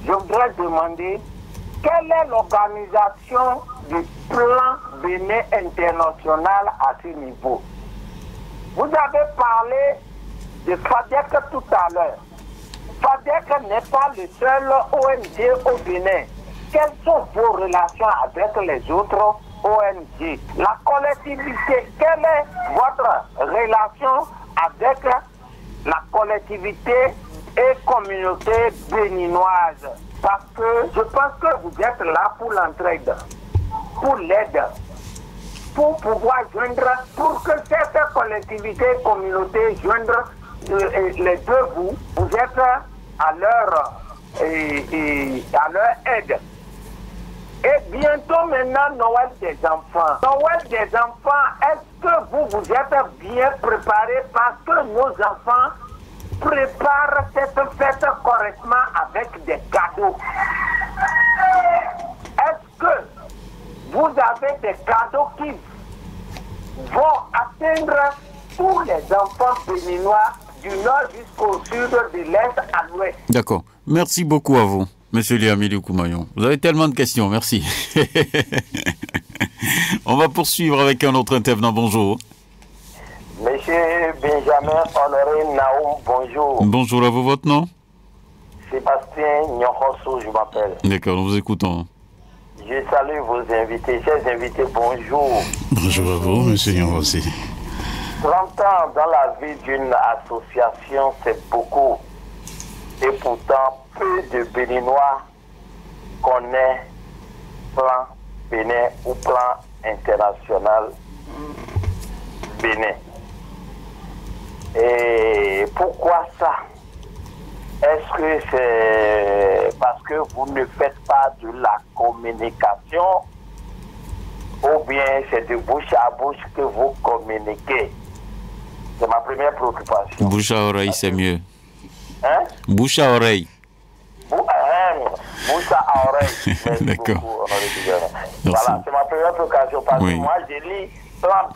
Je voudrais demander quelle est l'organisation du plan Bénin international à ce niveau. Vous avez parlé de FADEC tout à l'heure. FADEC n'est pas le seul ONG au Bénin. Quelles sont vos relations avec les autres ONG? La collectivité, quelle est votre relation avec la collectivité et communauté béninoise? Parce que je pense que vous êtes là pour l'entraide, pour l'aide, pour pouvoir joindre, pour que cette collectivité et communauté joindre les deux bouts, vous êtes à leur aide. Et bientôt maintenant, Noël des enfants. Noël des enfants, est-ce que vous êtes bien préparés parce que nos enfants préparent cette fête correctement avec des cadeaux? Est-ce que vous avez des cadeaux qui vont atteindre tous les enfants béninois du nord jusqu'au sud, de l'est à l'ouest. D'accord. Merci beaucoup à vous, Monsieur Liamidou Koumayon. Vous avez tellement de questions, merci. On va poursuivre avec un autre intervenant. Bonjour. Monsieur Benjamin Honoré Naoum, bonjour. Bonjour à vous, votre nom? Sébastien Nyonrosso, je m'appelle. D'accord, nous vous écoutons. Je salue vos invités. Chers invités, bonjour. Bonjour à vous, monsieur Nyonrosso. 30 ans dans la vie d'une association, c'est beaucoup. Et pourtant, peu de Béninois connaissent plan Bénin ou plan international Bénin. Et pourquoi ça? Est-ce que c'est parce que vous ne faites pas de la communication ou bien c'est de bouche à bouche que vous communiquez? C'est ma première préoccupation. Bouche à oreille, c'est mieux. Hein? Bouche à oreille. Bouche à oreille. D'accord. Voilà, c'est ma première préoccupation parce que moi, j'ai lu plan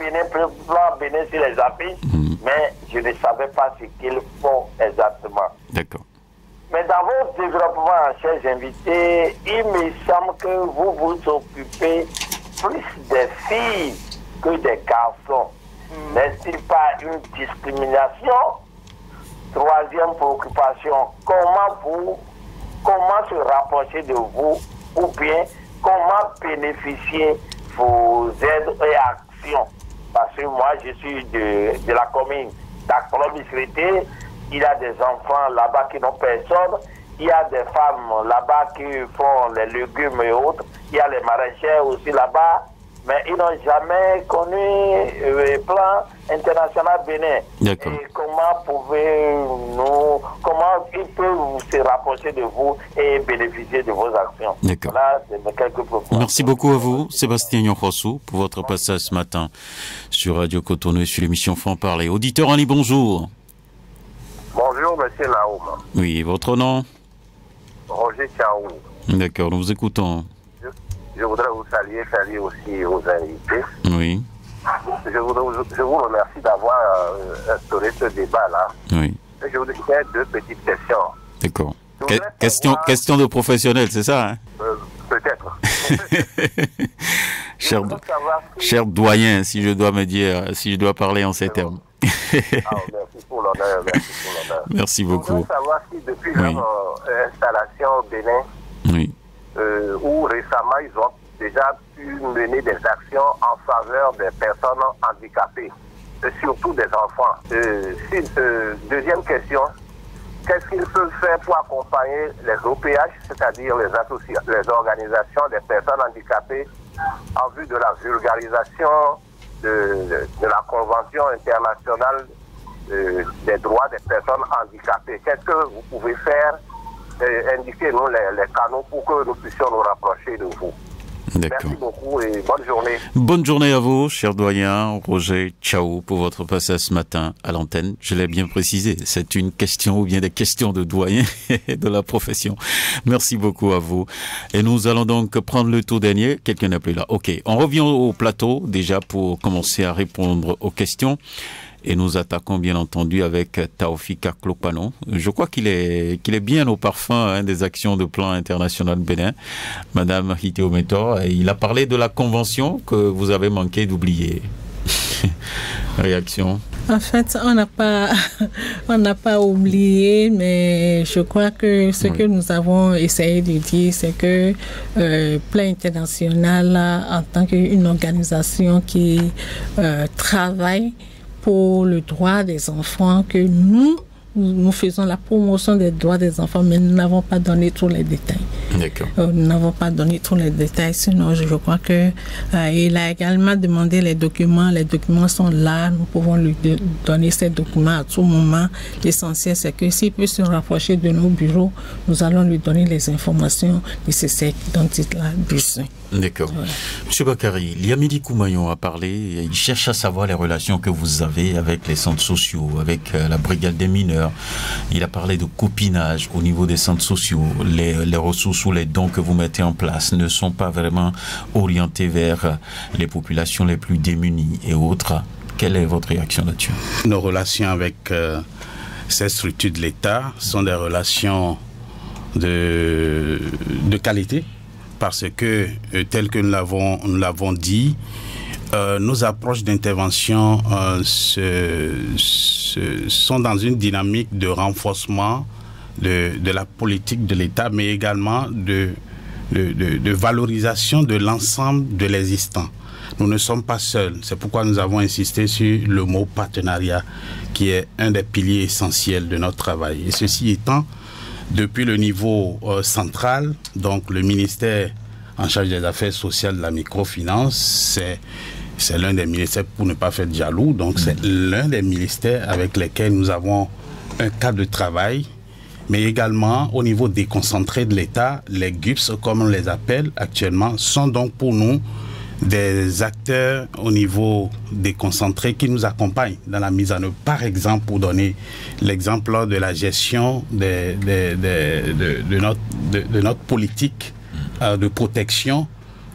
Bénin sur les affiches, mais je ne savais pas ce qu'ils font exactement. D'accord. Mais dans vos développements, chers invités, il me semble que vous vous occupez plus des filles que des garçons. N'est-il pas une discrimination? Troisième préoccupation, comment se rapprocher de vous ou bien comment bénéficier vos aides et actions? Parce que moi, je suis de la commune d'Akpolom-Isrété. Il y a des enfants là-bas qui n'ont personne. Il y a des femmes là-bas qui font les légumes et autres. Il y a les maraîchers aussi là-bas. Mais ils n'ont jamais connu le plan international Bénin. D'accord. Et comment ils peuvent se rapprocher de vous et bénéficier de vos actions? D'accord. Voilà, c'est quelques propositions. Merci beaucoup à vous, Sébastien Nyonrosso, pour votre passage ce matin sur Radio Cotonou et sur l'émission Franc Parler. Auditeur en ligne, bonjour. Bonjour, monsieur Naoum. Oui, votre nom? Roger Chaou. D'accord, nous vous écoutons. Je voudrais vous saluer aussi aux invités. Oui. Je vous remercie d'avoir instauré ce débat-là. Oui. Et je voudrais faire deux petites questions. D'accord. Question de professionnel, c'est ça, hein? Peut-être. Cher doyen, si je dois me dire, si je dois parler en ces termes. Merci pour l'honneur. Merci beaucoup. Je voudrais savoir si depuis leur installation au Bénin, où récemment ils ont déjà pu mener des actions en faveur des personnes handicapées, et surtout des enfants. Deuxième question, qu'est-ce qu'ils peuvent faire pour accompagner les OPH, c'est-à-dire les organisations des personnes handicapées, en vue de la vulgarisation de la Convention internationale des droits des personnes handicapées? Qu'est-ce que vous pouvez faire? Indiquez-nous les canaux pour que nous puissions nous rapprocher de vous. D'accord. Merci beaucoup et bonne journée. Bonne journée à vous, cher doyen Roger Chaou, pour votre passage ce matin à l'antenne. Je l'ai bien précisé, c'est une question ou bien des questions de doyen de la profession. Merci beaucoup à vous. Et nous allons donc prendre le tour dernier. Quelqu'un n'est plus là. Ok, on revient au plateau déjà pour commencer à répondre aux questions. Et nous attaquons bien entendu avec Taofika Klopano. Je crois qu'il est bien au parfum des actions de plan international Bénin. Madame Hiteo Mentor, il a parlé de la convention que vous avez manqué d'oublier. Réaction? En fait, on n'a pas oublié, mais je crois que ce que nous avons essayé de dire, c'est que Plan International, en tant qu'une organisation qui travaille pour le droit des enfants, que nous faisons la promotion des droits des enfants, mais nous n'avons pas donné tous les détails. D'accord. Nous n'avons pas donné tous les détails, sinon je crois que il a également demandé les documents. Les documents sont là, nous pouvons lui donner ces documents à tout moment. L'essentiel, c'est que s'il peut se rapprocher de nos bureaux, nous allons lui donner les informations nécessaires dont il a besoin. D'accord. Ouais. Monsieur Bakary, Liamidi Koumayon a parlé, il cherche à savoir les relations que vous avez avec les centres sociaux, avec la brigade des mineurs. Il a parlé de copinage au niveau des centres sociaux. Les ressources ou les dons que vous mettez en place ne sont pas vraiment orientés vers les populations les plus démunies et autres. Quelle est votre réaction là-dessus? Nos relations avec ces structures de l'État sont des relations de qualité, parce que, tel que nous l'avons dit, nos approches d'intervention sont dans une dynamique de renforcement de la politique de l'État, mais également de valorisation de l'ensemble de l'existant. Nous ne sommes pas seuls. C'est pourquoi nous avons insisté sur le mot partenariat, qui est un des piliers essentiels de notre travail. Et ceci étant, depuis le niveau central, donc le ministère en charge des affaires sociales de la microfinance, c'est l'un des ministères, pour ne pas faire de jaloux, donc c'est l'un des ministères avec lesquels nous avons un cadre de travail, mais également au niveau déconcentré de l'État, les GUPS, comme on les appelle actuellement, sont donc pour nous des acteurs au niveau déconcentré qui nous accompagnent dans la mise en œuvre. Par exemple, pour donner l'exemple de la gestion de notre politique de protection,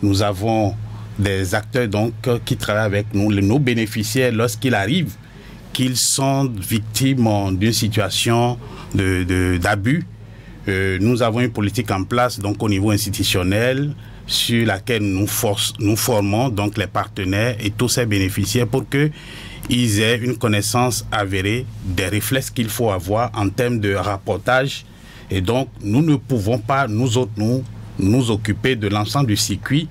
nous avons des acteurs donc qui travaillent avec nous, nos bénéficiaires, lorsqu'il arrive qu'ils sont victimes d'une situation d'abus. Nous avons une politique en place donc au niveau institutionnel, sur laquelle nous formons donc les partenaires et tous ces bénéficiaires pour qu'ils aient une connaissance avérée des réflexes qu'il faut avoir en termes de rapportage. Et donc, nous ne pouvons pas, nous occuper de l'ensemble du circuit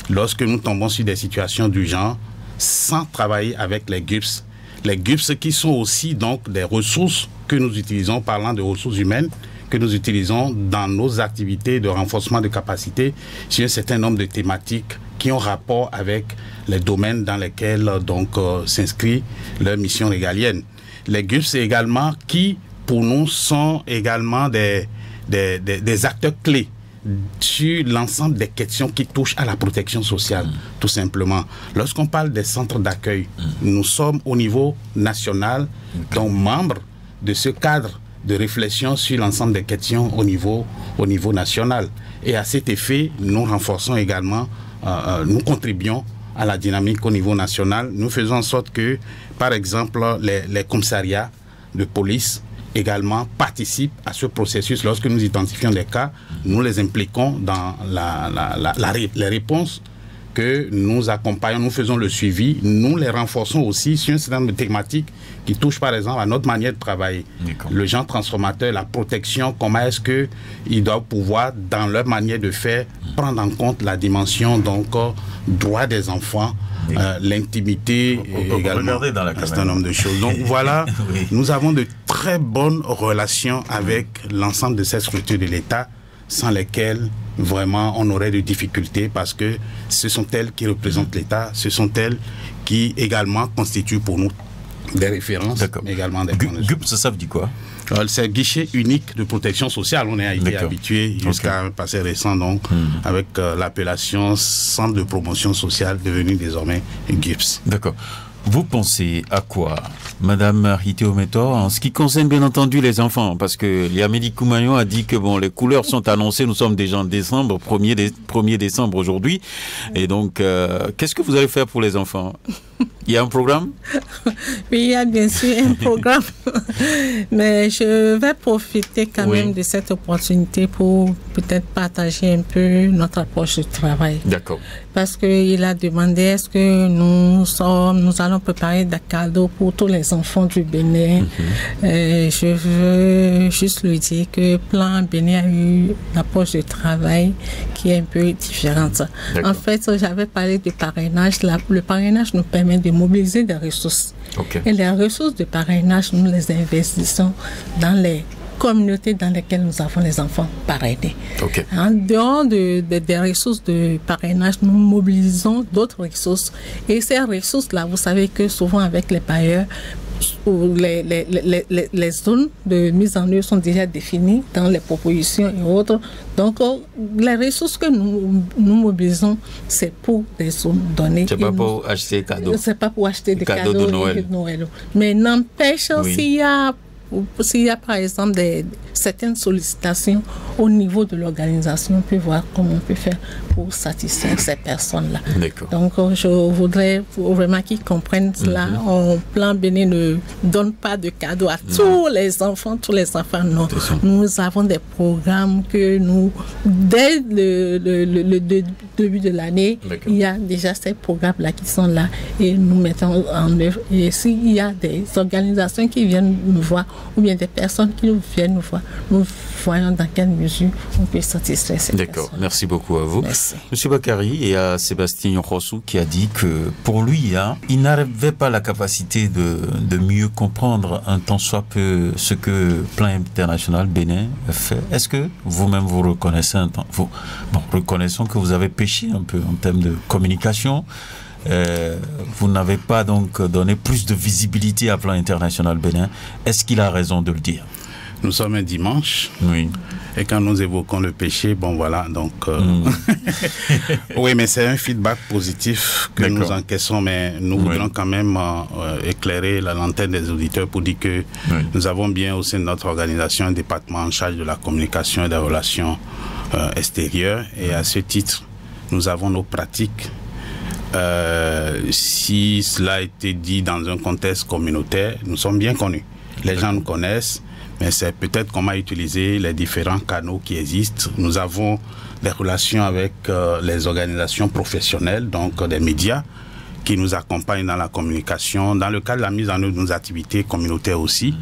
lorsque nous tombons sur des situations du genre sans travailler avec les GUPS. Les GUPS qui sont aussi donc des ressources que nous utilisons, parlant de ressources humaines, que nous utilisons dans nos activités de renforcement de capacité sur un certain nombre de thématiques qui ont rapport avec les domaines dans lesquels donc s'inscrit leur mission régalienne. Les GUPS également qui, pour nous, sont également des acteurs clés sur l'ensemble des questions qui touchent à la protection sociale, tout simplement. Lorsqu'on parle des centres d'accueil, nous sommes au niveau national, donc membres de ce cadre de réflexion sur l'ensemble des questions au niveau national. Et à cet effet, nous renforçons également, nous contribuons à la dynamique au niveau national. Nous faisons en sorte que, par exemple, les commissariats de police également participent à ce processus. Lorsque nous identifions des cas, nous les impliquons dans les réponses que nous accompagnons, nous faisons le suivi, nous les renforçons aussi sur un certain nombre de thématiques qui touchent par exemple à notre manière de travailler. Le genre transformateur, la protection, comment est-ce qu'ils doivent pouvoir, dans leur manière de faire, prendre en compte la dimension donc droit des enfants, l'intimité, également un certain nombre de choses. Donc voilà, oui. Nous avons de très bonnes relations avec l'ensemble de ces structures de l'État, sans lesquelles vraiment on aurait des difficultés, parce que ce sont elles qui représentent l'État, ce sont elles qui également constituent pour nous des références, mais également des GUPS, ça veut dire quoi? C'est guichet unique de protection sociale. On a été habitué jusqu'à un passé récent, donc, avec l'appellation Centre de promotion sociale, devenu désormais GUPS. D'accord. Vous pensez à quoi, Madame Rité Ometor, en ce qui concerne bien entendu les enfants? Parce que Liamedi Koumayon a dit que bon, les couleurs sont annoncées, nous sommes déjà en décembre, 1er décembre aujourd'hui. Et donc, qu'est-ce que vous allez faire pour les enfants? Il y a un programme? Oui, il y a bien sûr un programme. Mais je vais profiter quand même de cette opportunité pour peut-être partager un peu notre approche de travail. D'accord. Parce qu'il a demandé est-ce que nous allons préparer des cadeaux pour tous les enfants du Bénin. Je veux juste lui dire que Plan Bénin a eu une approche de travail qui est un peu différente. En fait, j'avais parlé de parrainage. Le parrainage nous permet de mobiliser des ressources. Et les ressources de parrainage, nous les investissons dans les communautés dans lesquelles nous avons les enfants parrainés. En dehors des ressources de parrainage, nous mobilisons d'autres ressources. Et ces ressources-là, vous savez que souvent avec les bailleurs, les zones de mise en œuvre sont déjà définies dans les propositions et autres. Donc, les ressources que nous mobilisons, c'est pour des zones données. C'est pas pour acheter des cadeaux. C'est pas pour acheter des cadeaux de Noël. Mais n'empêche, s'il y a s'il y a par exemple certaines sollicitations au niveau de l'organisation, on peut voir comment on peut faire pour satisfaire ces personnes-là. Donc je voudrais vraiment qu'ils comprennent cela. En plan Bénin ne donne pas de cadeaux à tous les enfants, non. Nous avons des programmes que nous, dès le début de l'année, il y a déjà ces programmes-là qui sont là et nous mettons en œuvre. Et s'il y a des organisations qui viennent nous voir ou bien des personnes qui viennent nous voir, nous voyons dans quelle mesure on peut satisfaire ces personnes. D'accord, merci beaucoup à vous. Merci. Monsieur Bakary, et à Sébastien Rossou qui a dit que pour lui, il n'avait pas la capacité de mieux comprendre un tant soit peu ce que Plan International Bénin fait. Est-ce que vous-même vous reconnaissez reconnaissons que vous avez péché un peu en termes de communication. Vous n'avez pas donc donné plus de visibilité à Plan International Bénin. Est-ce qu'il a raison de le dire? Nous sommes un dimanche. Oui. Et quand nous évoquons le péché, bon voilà, donc... oui, mais c'est un feedback positif que nous encaissons, mais nous voudrons quand même éclairer la lanterne des auditeurs pour dire que nous avons bien au sein de notre organisation un département en charge de la communication et des relations extérieures. Et à ce titre, nous avons nos pratiques. Si cela a été dit dans un contexte communautaire, nous sommes bien connus. Les gens nous connaissent. Mais c'est peut-être comment utiliser les différents canaux qui existent. Nous avons des relations avec les organisations professionnelles, donc des médias, qui nous accompagnent dans la communication. Dans le cadre de la mise en œuvre de nos activités communautaires aussi,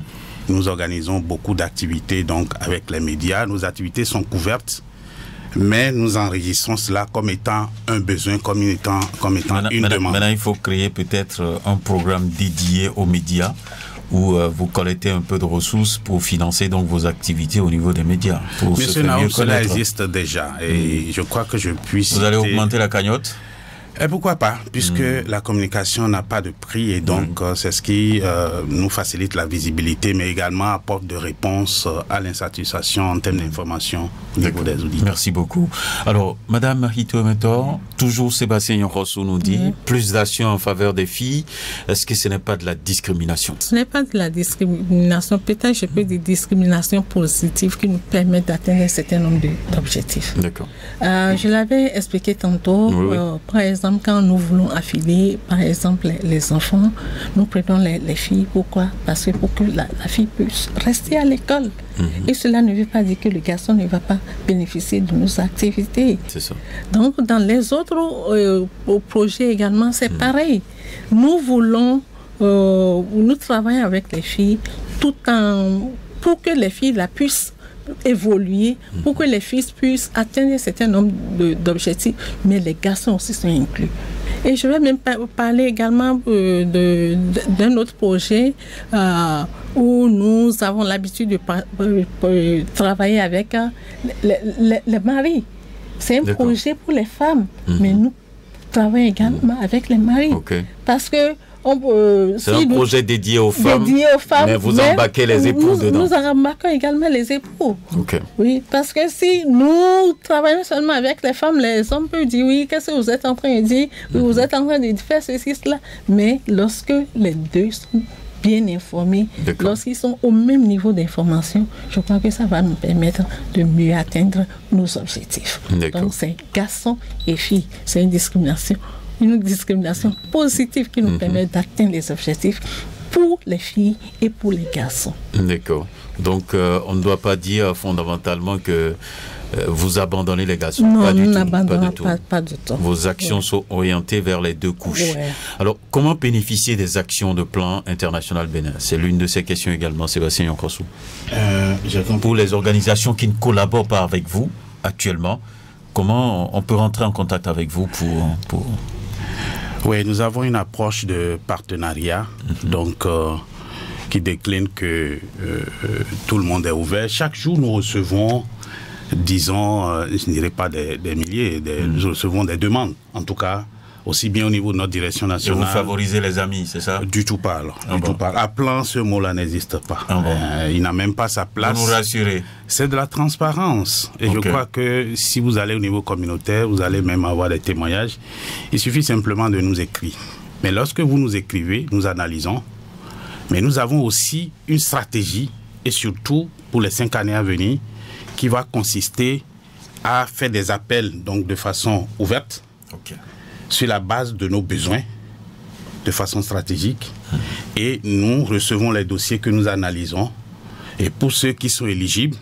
nous organisons beaucoup d'activités donc avec les médias. Nos activités sont couvertes, mais nous enregistrons cela comme étant un besoin, comme étant une demande. Maintenant, il faut créer peut-être un programme dédié aux médias, où vous collectez un peu de ressources pour financer donc vos activités au niveau des médias. Monsieur Naoum, cela existe déjà et je crois que je puisse... Vous allez augmenter la cagnotte? Et pourquoi pas, puisque la communication n'a pas de prix et donc c'est ce qui nous facilite la visibilité, mais également apporte de réponses à l'insatisfaction en termes d'information au niveau des auditeurs. Merci beaucoup. Alors, Madame Hito Mentor, toujours Sébastien Yonrosso nous dit plus d'action en faveur des filles. Est-ce que ce n'est pas de la discrimination? Ce n'est pas de la discrimination. Peut-être je peux dire discrimination positive qui nous permet d'atteindre un certain nombre d'objectifs. D'accord. Je l'avais expliqué tantôt. Par exemple, quand nous voulons affilier, par exemple, les enfants, nous prenons les filles. Pourquoi? Parce que pour que la fille puisse rester à l'école. Et cela ne veut pas dire que le garçon ne va pas bénéficier de nos activités. C'est ça. Donc, dans les autres projets également, c'est pareil. Nous voulons, nous travaillons avec les filles pour que les filles puissent évoluer, pour que les filles puissent atteindre un certain nombre d'objectifs, mais les garçons aussi sont inclus. Et je vais même parler également d'un autre projet où nous avons l'habitude de travailler avec les maris. C'est un projet pour les femmes, mais nous travaillons également avec les maris. Parce que c'est un projet dédié aux femmes, mais vous embarquez les époux dedans. Nous embarquons également les époux. Oui, parce que si nous travaillons seulement avec les femmes, les hommes peuvent dire oui, qu'est-ce que vous êtes en train de dire? Vous êtes en train de faire ceci, cela. Mais lorsque les deux sont bien informés, lorsqu'ils sont au même niveau d'information, je crois que ça va nous permettre de mieux atteindre nos objectifs. Donc c'est garçons et filles, c'est une discrimination positive qui nous permet d'atteindre les objectifs pour les filles et pour les garçons. D'accord. Donc, on ne doit pas dire fondamentalement que vous abandonnez les garçons. Non, pas nous n'abandonnons pas du tout. Vos actions sont orientées vers les deux couches. Alors, comment bénéficier des actions de Plan International Bénin? C'est l'une de ces questions également, Sébastien Yonrosso. Pour les organisations qui ne collaborent pas avec vous actuellement, comment on peut rentrer en contact avec vous pour... Oui, nous avons une approche de partenariat, donc qui décline que tout le monde est ouvert. Chaque jour, nous recevons, disons, je ne dirais pas des milliers, nous recevons des demandes, en tout cas, aussi bien au niveau de notre direction nationale. Et vous favorisez les amis, c'est ça? Du tout pas, alors. Appelant, ce mot-là n'existe pas. Il n'a même pas sa place. Vous nous rassurez. C'est de la transparence. Et je crois que si vous allez au niveau communautaire, vous allez même avoir des témoignages. Il suffit simplement de nous écrire. Mais lorsque vous nous écrivez, nous analysons. Mais nous avons aussi une stratégie et surtout pour les 5 années à venir, qui va consister à faire des appels donc de façon ouverte, sur la base de nos besoins, de façon stratégique, et nous recevons les dossiers que nous analysons, et pour ceux qui sont éligibles,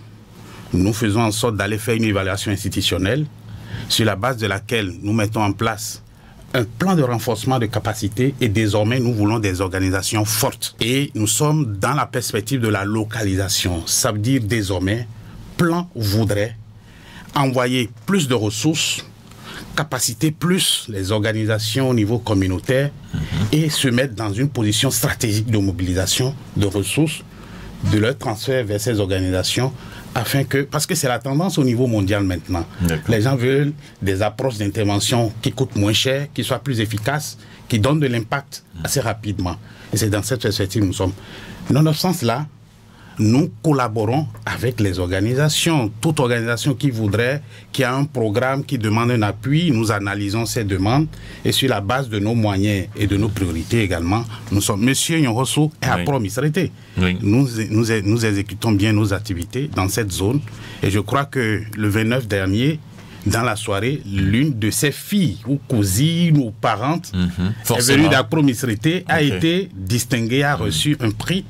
nous faisons en sorte d'aller faire une évaluation institutionnelle, sur la base de laquelle nous mettons en place un plan de renforcement de capacité, et désormais nous voulons des organisations fortes. Et nous sommes dans la perspective de la localisation. Ça veut dire désormais, plan voudrait envoyer plus de ressources, capaciter plus les organisations au niveau communautaire et se mettre dans une position stratégique de mobilisation de ressources, de leur transfert vers ces organisations, afin que, parce que c'est la tendance au niveau mondial maintenant. Les gens veulent des approches d'intervention qui coûtent moins cher, qui soient plus efficaces, qui donnent de l'impact assez rapidement. Et c'est dans cette perspective que nous sommes. Nonobstant cela, nous collaborons avec les organisations. Toute organisation qui voudrait, qui a un programme, qui demande un appui, nous analysons ces demandes et sur la base de nos moyens et de nos priorités également, nous sommes. Monsieur Nyonroso est à promisérité. Nous exécutons bien nos activités dans cette zone et je crois que le 29 dans la soirée, l'une de ses filles ou cousines ou parentes est venue d'Accro-Misrité, a été distinguée, a reçu un prix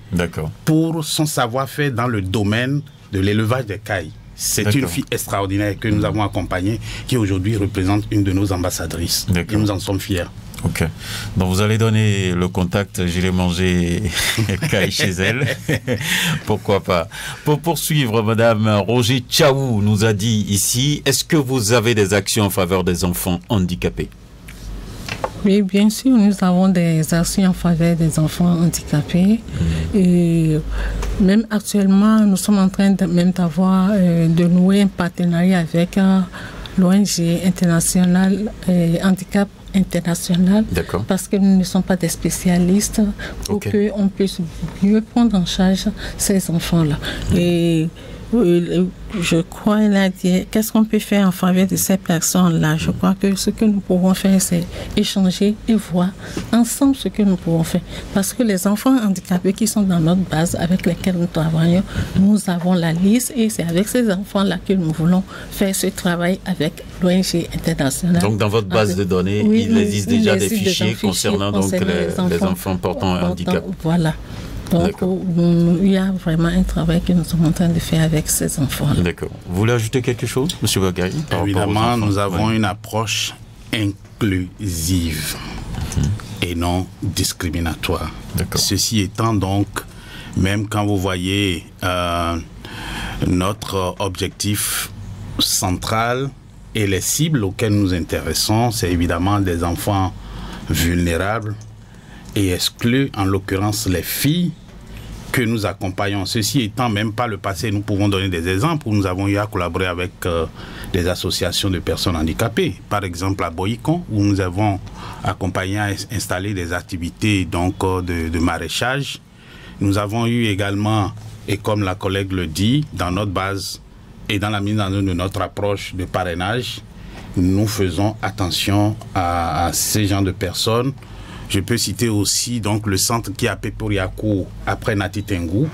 pour son savoir-faire dans le domaine de l'élevage des cailles. C'est une fille extraordinaire que nous avons accompagnée, qui aujourd'hui représente une de nos ambassadrices. Et nous en sommes fiers. Ok. Donc vous allez donner le contact, j'irai manger caille chez elle. Pourquoi pas. Pour poursuivre, Madame Roger Tchaou nous a dit ici, est-ce que vous avez des actions en faveur des enfants handicapés? Oui, bien sûr, nous avons des actions en faveur des enfants handicapés. Et même actuellement, nous sommes en train d'avoir de nouer un partenariat avec l'ONG internationale Handicap International, parce que nous ne sommes pas des spécialistes pour qu'on puisse mieux prendre en charge ces enfants-là. Et je crois, il a dit, qu'est-ce qu'on peut faire en faveur de ces personnes-là? Je crois que ce que nous pouvons faire, c'est échanger et voir ensemble ce que nous pouvons faire. Parce que les enfants handicapés qui sont dans notre base avec lesquels nous travaillons, nous avons la liste et c'est avec ces enfants-là que nous voulons faire ce travail avec l'ONG internationale. Donc dans votre base de données, il existe déjà des fichiers concernant donc les enfants portant un handicap. Voilà. Donc, il y a vraiment un travail que nous sommes en train de faire avec ces enfants. D'accord. Vous voulez ajouter quelque chose, M. Bagay? Évidemment, nous avons une approche inclusive et non discriminatoire. Ceci étant donc, même quand vous voyez notre objectif central et les cibles auxquelles nous intéressons, c'est évidemment des enfants vulnérables et exclus, en l'occurrence les filles que nous accompagnons. Ceci étant, même par le passé, nous pouvons donner des exemples où nous avons eu à collaborer avec des associations de personnes handicapées. Par exemple à Boïcon, où nous avons accompagné à installer des activités donc, de maraîchage. Nous avons eu également, et comme la collègue le dit, dans notre base et dans la mise en œuvre de notre approche de parrainage, nous faisons attention à ces genres de personnes. Je peux citer aussi donc, le centre qui est à Peporiakou après Nati Tengu,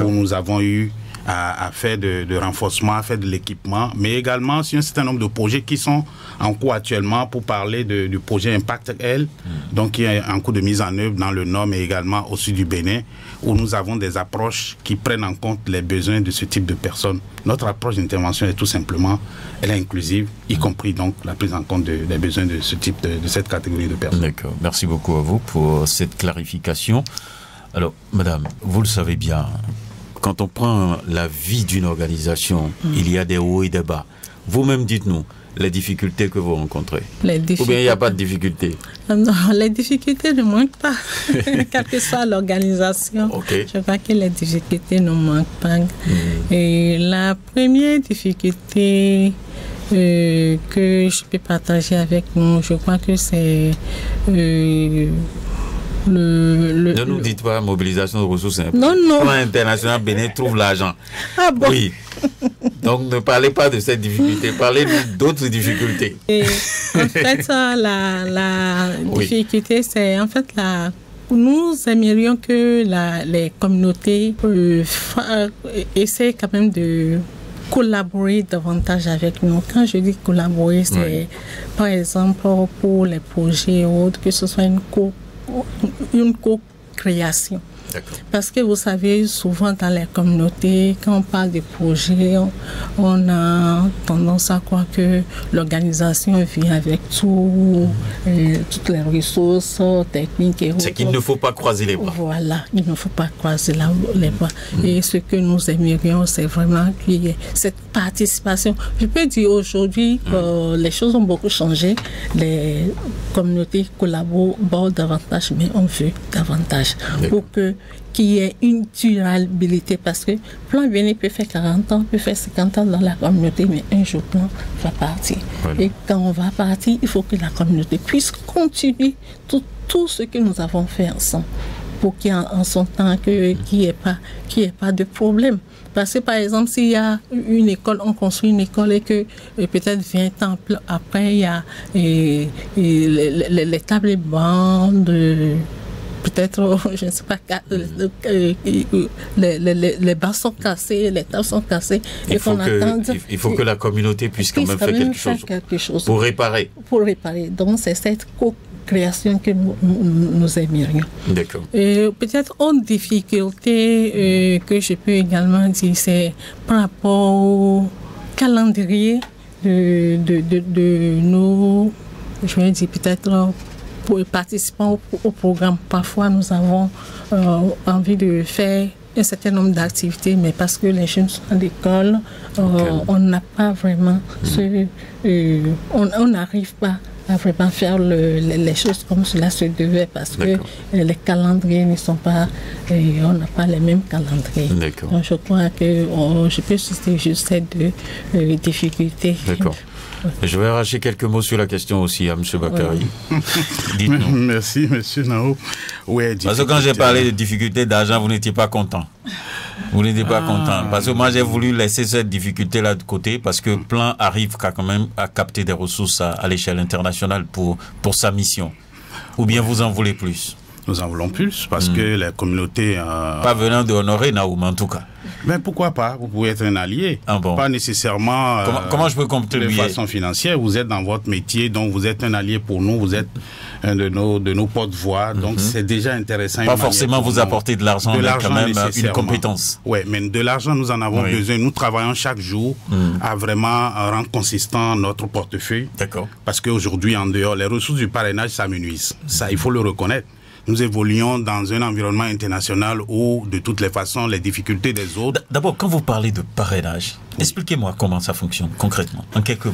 où nous avons eu à faire de renforcement, à faire de l'équipement, mais également sur un certain nombre de projets qui sont en cours actuellement pour parler du projet Impact L, donc qui est en cours de mise en œuvre dans le nord, mais également au sud du Bénin, où nous avons des approches qui prennent en compte les besoins de ce type de personnes. Notre approche d'intervention est tout simplement, elle est inclusive, y compris donc la prise en compte des besoins de ce type, de cette catégorie de personnes. D'accord. Merci beaucoup à vous pour cette clarification. Alors, madame, vous le savez bien, quand on prend la vie d'une organisation, il y a des hauts et des bas. Vous-même, dites-nous les difficultés que vous rencontrez. Ou bien il n'y a pas de difficultés? Non, les difficultés ne manquent pas, quelle que soit l'organisation. Je crois que les difficultés ne manquent pas. Et la première difficulté que je peux partager avec nous, je crois que c'est... ne nous dites pas mobilisation de ressources. Non. Le plan international Bénin trouve l'argent. Ah bon? Oui. Donc ne parlez pas de cette difficulté, parlez d'autres difficultés. Et, en fait, la difficulté, c'est en fait nous aimerions que les communautés essaient quand même de collaborer davantage avec nous. Quand je dis collaborer, c'est par exemple pour les projets autres, que ce soit une co-création. D'accord. Parce que vous savez, souvent dans les communautés, quand on parle de projets, on a tendance à croire que l'organisation vient avec toutes les ressources techniques et autres. C'est qu'il ne faut pas croiser les bras. Voilà, il ne faut pas croiser les bras. Et ce que nous aimerions, c'est vraiment qu'il y ait cette participation. Je peux dire aujourd'hui, les choses ont beaucoup changé. Les communautés collaborent davantage, mais on veut davantage. Pour qu'il y ait une durabilité, parce que Plan Bénin peut faire 40 ans, peut faire 50 ans dans la communauté, mais un jour Plan va partir. Voilà. Et quand on va partir, il faut que la communauté puisse continuer tout ce que nous avons fait ensemble, pour qu'il y ait en son temps qu'il n'y ait pas de problème. Parce que par exemple, s'il y a une école, on construit une école et que peut-être 20 ans après, il y a les tables et bancs peut-être, je ne sais pas, les bancs sont cassés, les tables sont cassées. Il faut que la communauté puisse quand même faire quelque chose pour réparer. Pour réparer. Donc, c'est cette co-création que nous aimerions. D'accord. Peut-être une difficulté que je peux également dire, c'est par rapport au calendrier de nos, je vais dire peut-être, pour les participants au programme. Parfois, nous avons envie de faire un certain nombre d'activités, mais parce que les jeunes sont à l'école, on n'a pas vraiment on n'arrive pas à vraiment faire les choses comme cela se devait, parce que les calendriers ne sont pas, on n'a pas les mêmes calendriers. Donc, je crois que je peux citer juste ces deux difficultés. D'accord. Je vais arracher quelques mots sur la question aussi à M. Bakary. Dites-nous. Merci, M. Nao. Ouais, parce que quand j'ai parlé de difficultés d'argent, vous n'étiez pas content. Vous n'étiez pas content. Parce que moi, j'ai voulu laisser cette difficulté-là de côté, parce que Plan arrive quand même à capter des ressources à l'échelle internationale pour sa mission. Ou bien vous en voulez plus? Nous en voulons plus, parce que les communautés... Pas venant de Honoré Naoum, en tout cas. Mais pourquoi pas? Vous pouvez être un allié. Pas nécessairement comment je peux contribuer de façon financière. Vous êtes dans votre métier, donc vous êtes un allié pour nous. Vous êtes un de nos porte-voix. Donc c'est déjà intéressant. Pas forcément vous apporter de l'argent, mais quand même une compétence. Oui, mais de l'argent, nous en avons besoin. Nous travaillons chaque jour à vraiment rendre consistant notre portefeuille. D'accord. Parce qu'aujourd'hui, en dehors, les ressources du parrainage, ça m'énuise. Ça, il faut le reconnaître. Nous évoluons dans un environnement international où, de toutes les façons, les difficultés des autres... D'abord, quand vous parlez de parrainage, expliquez-moi comment ça fonctionne concrètement, en quelques mots.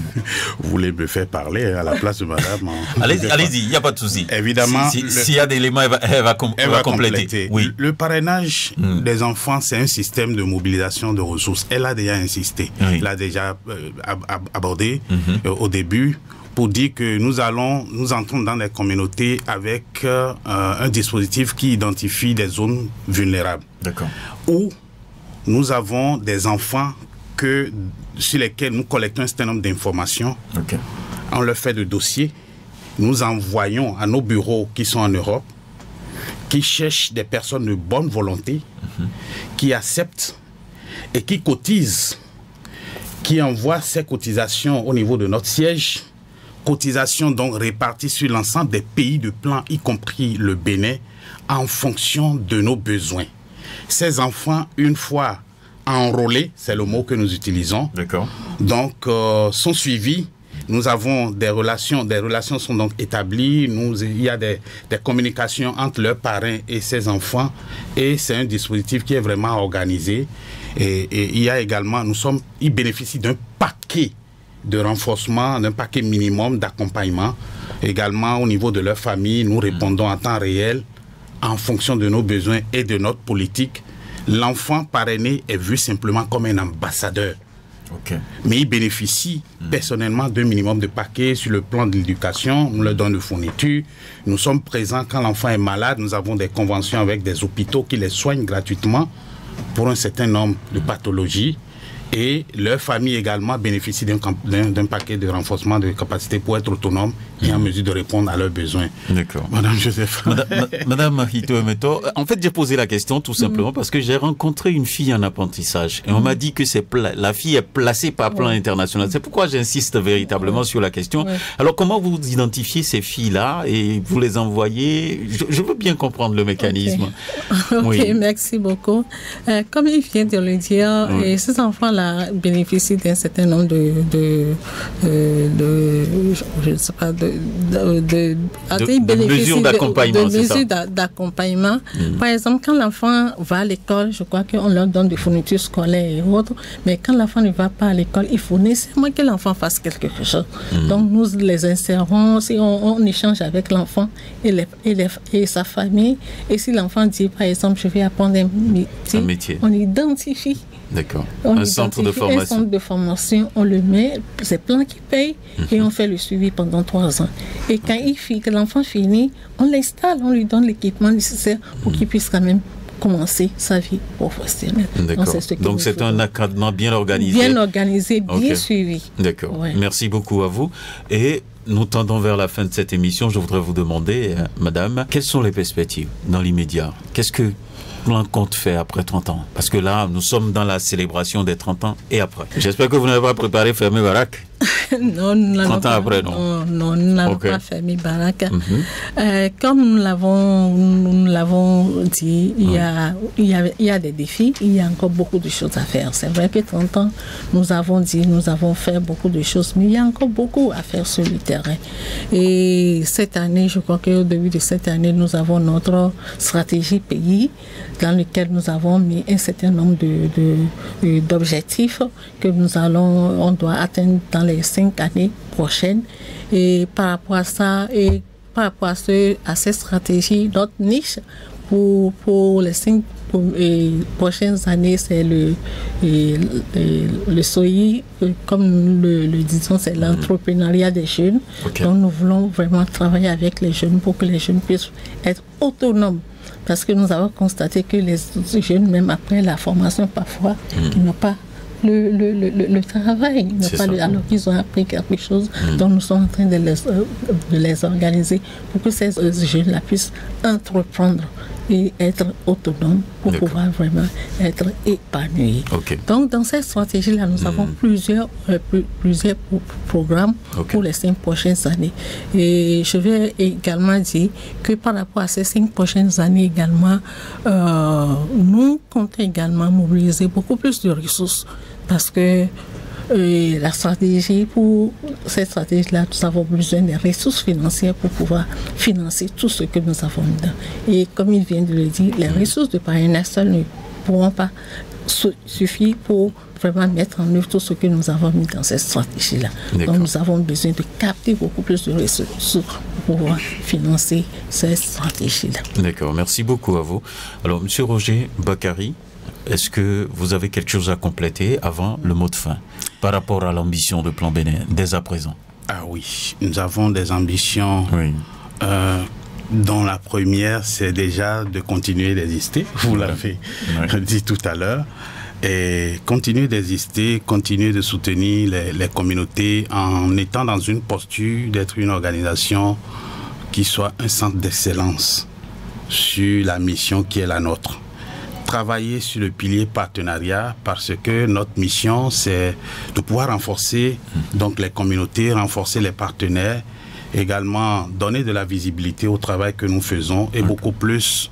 Vous voulez me faire parler à la place de madame? Allez-y, il n'y a pas de souci. Évidemment... S'il y a des éléments, elle va compléter. Oui. Le parrainage des enfants, c'est un système de mobilisation de ressources. Elle a déjà insisté. Elle a déjà abordé au début, pour dire que nous entrons dans les communautés avec un dispositif qui identifie des zones vulnérables. D'accord. Où nous avons des enfants sur lesquels nous collectons un certain nombre d'informations. Okay. On leur fait le dossier. Nous envoyons à nos bureaux qui sont en Europe, qui cherchent des personnes de bonne volonté, qui acceptent et qui cotisent, qui envoient ces cotisations au niveau de notre siège. Cotisations donc réparties sur l'ensemble des pays de Plan, y compris le Bénin, en fonction de nos besoins. Ces enfants, une fois enrôlés, c'est le mot que nous utilisons, donc sont suivis. Nous avons des relations sont donc établies. Il y a des communications entre leurs parrains et ces enfants, et c'est un dispositif qui est vraiment organisé. Et il y a également, ils bénéficient d'un paquet de renforcement, d'un paquet minimum d'accompagnement. Également, au niveau de leur famille, nous répondons en temps réel en fonction de nos besoins et de notre politique. L'enfant parrainé est vu simplement comme un ambassadeur. Mais il bénéficie personnellement d'un minimum de paquets sur le plan de l'éducation. Nous leur donnons de fournitures. Nous sommes présents quand l'enfant est malade. Nous avons des conventions avec des hôpitaux qui les soignent gratuitement pour un certain nombre de pathologies. Et leur famille également bénéficie d'un paquet de renforcement de capacité pour être autonome et en mesure de répondre à leurs besoins. D'accord. Madame Joseph. Madame Hito Emeto, en fait, j'ai posé la question tout simplement parce que j'ai rencontré une fille en apprentissage et on m'a dit que la fille est placée par plan international. C'est pourquoi j'insiste véritablement sur la question. Alors, comment vous identifiez ces filles-là et vous les envoyez? Je veux bien comprendre le mécanisme. Ok, merci beaucoup. Comme il vient de le dire, ces enfants-là bénéficient d'un certain nombre de mesures d'accompagnement. Par exemple, quand l'enfant va à l'école, je crois qu'on leur donne des fournitures scolaires et autres, mais quand l'enfant ne va pas à l'école, il faut nécessairement que l'enfant fasse quelque chose. Donc, nous les insérons, si on échange avec l'enfant et sa famille, et si l'enfant dit, par exemple, je vais apprendre un métier, on identifie. D'accord. Un centre de formation. On le met, c'est plein qui paye et on fait le suivi pendant 3 ans. Et quand que l'enfant finit, on l'installe, on lui donne l'équipement nécessaire pour qu'il puisse quand même commencer sa vie professionnelle. D'accord. Donc c'est un encadrement bien organisé. Bien organisé, bien suivi. D'accord. Ouais. Merci beaucoup à vous. Et nous tendons vers la fin de cette émission. Je voudrais vous demander, madame, quelles sont les perspectives dans l'immédiat? Qu'est-ce que plan compte faire après 30 ans? Parce que là, nous sommes dans la célébration des 30 ans et après. J'espère que vous n'avez pas préparé fermer baraque. Non, nous n'avons 30 ans après, non. Non, nous n'avons pas fermé baraque. Comme nous l'avons dit, il y a des défis, il y a encore beaucoup de choses à faire. C'est vrai que 30 ans, nous avons fait beaucoup de choses, mais il y a encore beaucoup à faire sur le terrain. Et cette année, je crois qu'au début de cette année, nous avons notre stratégie pays dans lequel nous avons mis un certain nombre d'objectifs que on doit atteindre dans les 5 années prochaines. Et par rapport à ça, et par rapport à cette stratégie, notre niche pour les 5 prochaines années, c'est le SOI, comme nous le disons, c'est l'entrepreneuriat des jeunes. Donc nous voulons vraiment travailler avec les jeunes pour que les jeunes puissent être autonomes. Parce que nous avons constaté que les jeunes, même après la formation, parfois, qui n'ont pas le travail, alors qu'ils ont appris quelque chose. Donc nous sommes en train de les organiser pour que ces jeunes-là puissent entreprendre et être autonomes pour pouvoir vraiment être épanouis. Donc dans cette stratégie-là, nous avons plusieurs programmes pour les 5 prochaines années. Et je vais également dire que par rapport à ces 5 prochaines années également, nous comptons également mobiliser beaucoup plus de ressources parce que la stratégie, pour cette stratégie-là, nous avons besoin des ressources financières pour pouvoir financer tout ce que nous avons dedans. Et comme il vient de le dire, les ressources de parrainage seules ne pourront pas suffire pour vraiment mettre en œuvre tout ce que nous avons mis dans cette stratégie-là. Donc nous avons besoin de capter beaucoup plus de ressources pour pouvoir financer cette stratégie-là. D'accord, merci beaucoup à vous. Alors, M. Roger Bakary, est-ce que vous avez quelque chose à compléter avant le mot de fin par rapport à l'ambition de Plan Bénin dès à présent? Ah oui, nous avons des ambitions dont la première, c'est déjà de continuer d'exister. Vous l'avez dit tout à l'heure. Et continuer d'exister, continuer de soutenir les communautés en étant dans une posture d'être une organisation qui soit un centre d'excellence sur la mission qui est la nôtre. Travailler sur le pilier partenariat parce que notre mission, c'est de pouvoir renforcer donc les communautés, renforcer les partenaires, également donner de la visibilité au travail que nous faisons et beaucoup plus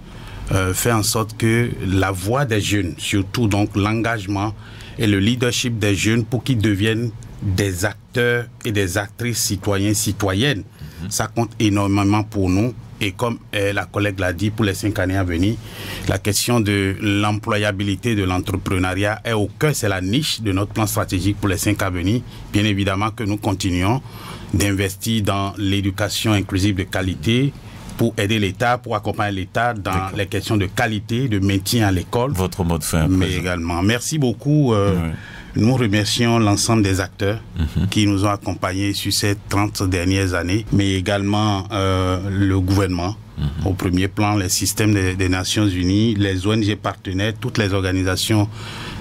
faire en sorte que la voix des jeunes, surtout donc l'engagement et le leadership des jeunes pour qu'ils deviennent des acteurs et des actrices citoyennes, ça compte énormément pour nous. Et comme la collègue l'a dit, pour les 5 années à venir, la question de l'employabilité de l'entrepreneuriat est au cœur, c'est la niche de notre plan stratégique pour les 5 ans à venir. Bien évidemment que nous continuons d'investir dans l'éducation inclusive de qualité pour aider l'État, pour accompagner l'État dans les questions de qualité, de maintien à l'école. Votre mot de fin. Mais également. Merci beaucoup. Nous remercions l'ensemble des acteurs qui nous ont accompagnés sur ces 30 dernières années, mais également le gouvernement. Au premier plan, les systèmes des Nations Unies, les ONG partenaires, toutes les organisations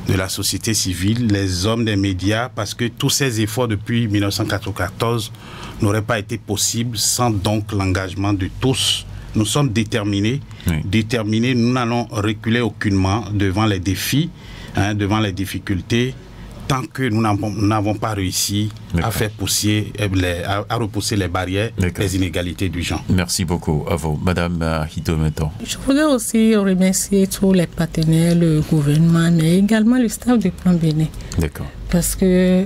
de la société civile, les hommes des médias, parce que tous ces efforts depuis 1994 n'auraient pas été possibles sans donc l'engagement de tous. Nous sommes déterminés, nous n'allons reculer aucunement devant les défis, devant les difficultés, tant que nous n'avons pas réussi à faire à repousser les barrières, les inégalités du genre. Merci beaucoup à vous, Madame Hito Emetor. Je voudrais aussi remercier tous les partenaires, le gouvernement, mais également le staff du Plan Bénin. D'accord. Parce que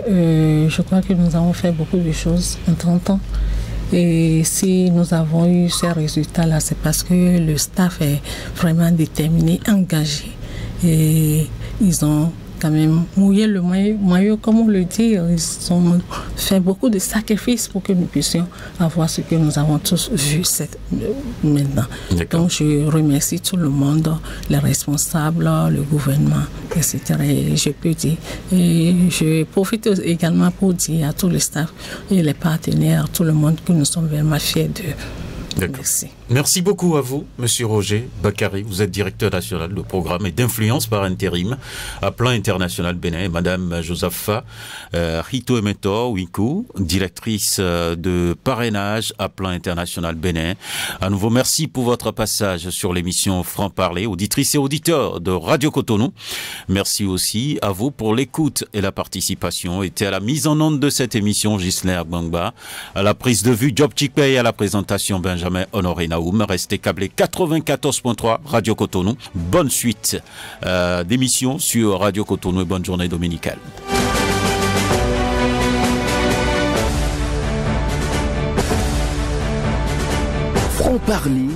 je crois que nous avons fait beaucoup de choses en 30 ans. Et si nous avons eu ces résultats-là, c'est parce que le staff est vraiment déterminé, engagé. Et ils ont quand même mouillé le maillot, comme on le dit. Ils ont fait beaucoup de sacrifices pour que nous puissions avoir ce que nous avons tous vu maintenant. Donc je remercie tout le monde, les responsables, le gouvernement, etc. Et je peux dire, et je profite également pour dire à tous les staffs et les partenaires, tout le monde, que nous sommes vraiment fiers d'eux. Merci. Merci beaucoup à vous, Monsieur Roger Bakary. Vous êtes directeur national de programme et d'influence par intérim à Plan International Bénin. Et Madame Josapha Hito Emetor Wikou, directrice de parrainage à Plan International Bénin. À nouveau, merci pour votre passage sur l'émission Franc Parler. Auditrices et auditeurs de Radio Cotonou, merci aussi à vous pour l'écoute et la participation. Était à la mise en onde de cette émission Ghislain Agbangba, à la prise de vue Job Chikpe et à la présentation Benjamin Honoré Naoum. Restez câblés 94.3 Radio Cotonou. Bonne suite d'émissions sur Radio Cotonou et bonne journée dominicale. Franc Parler,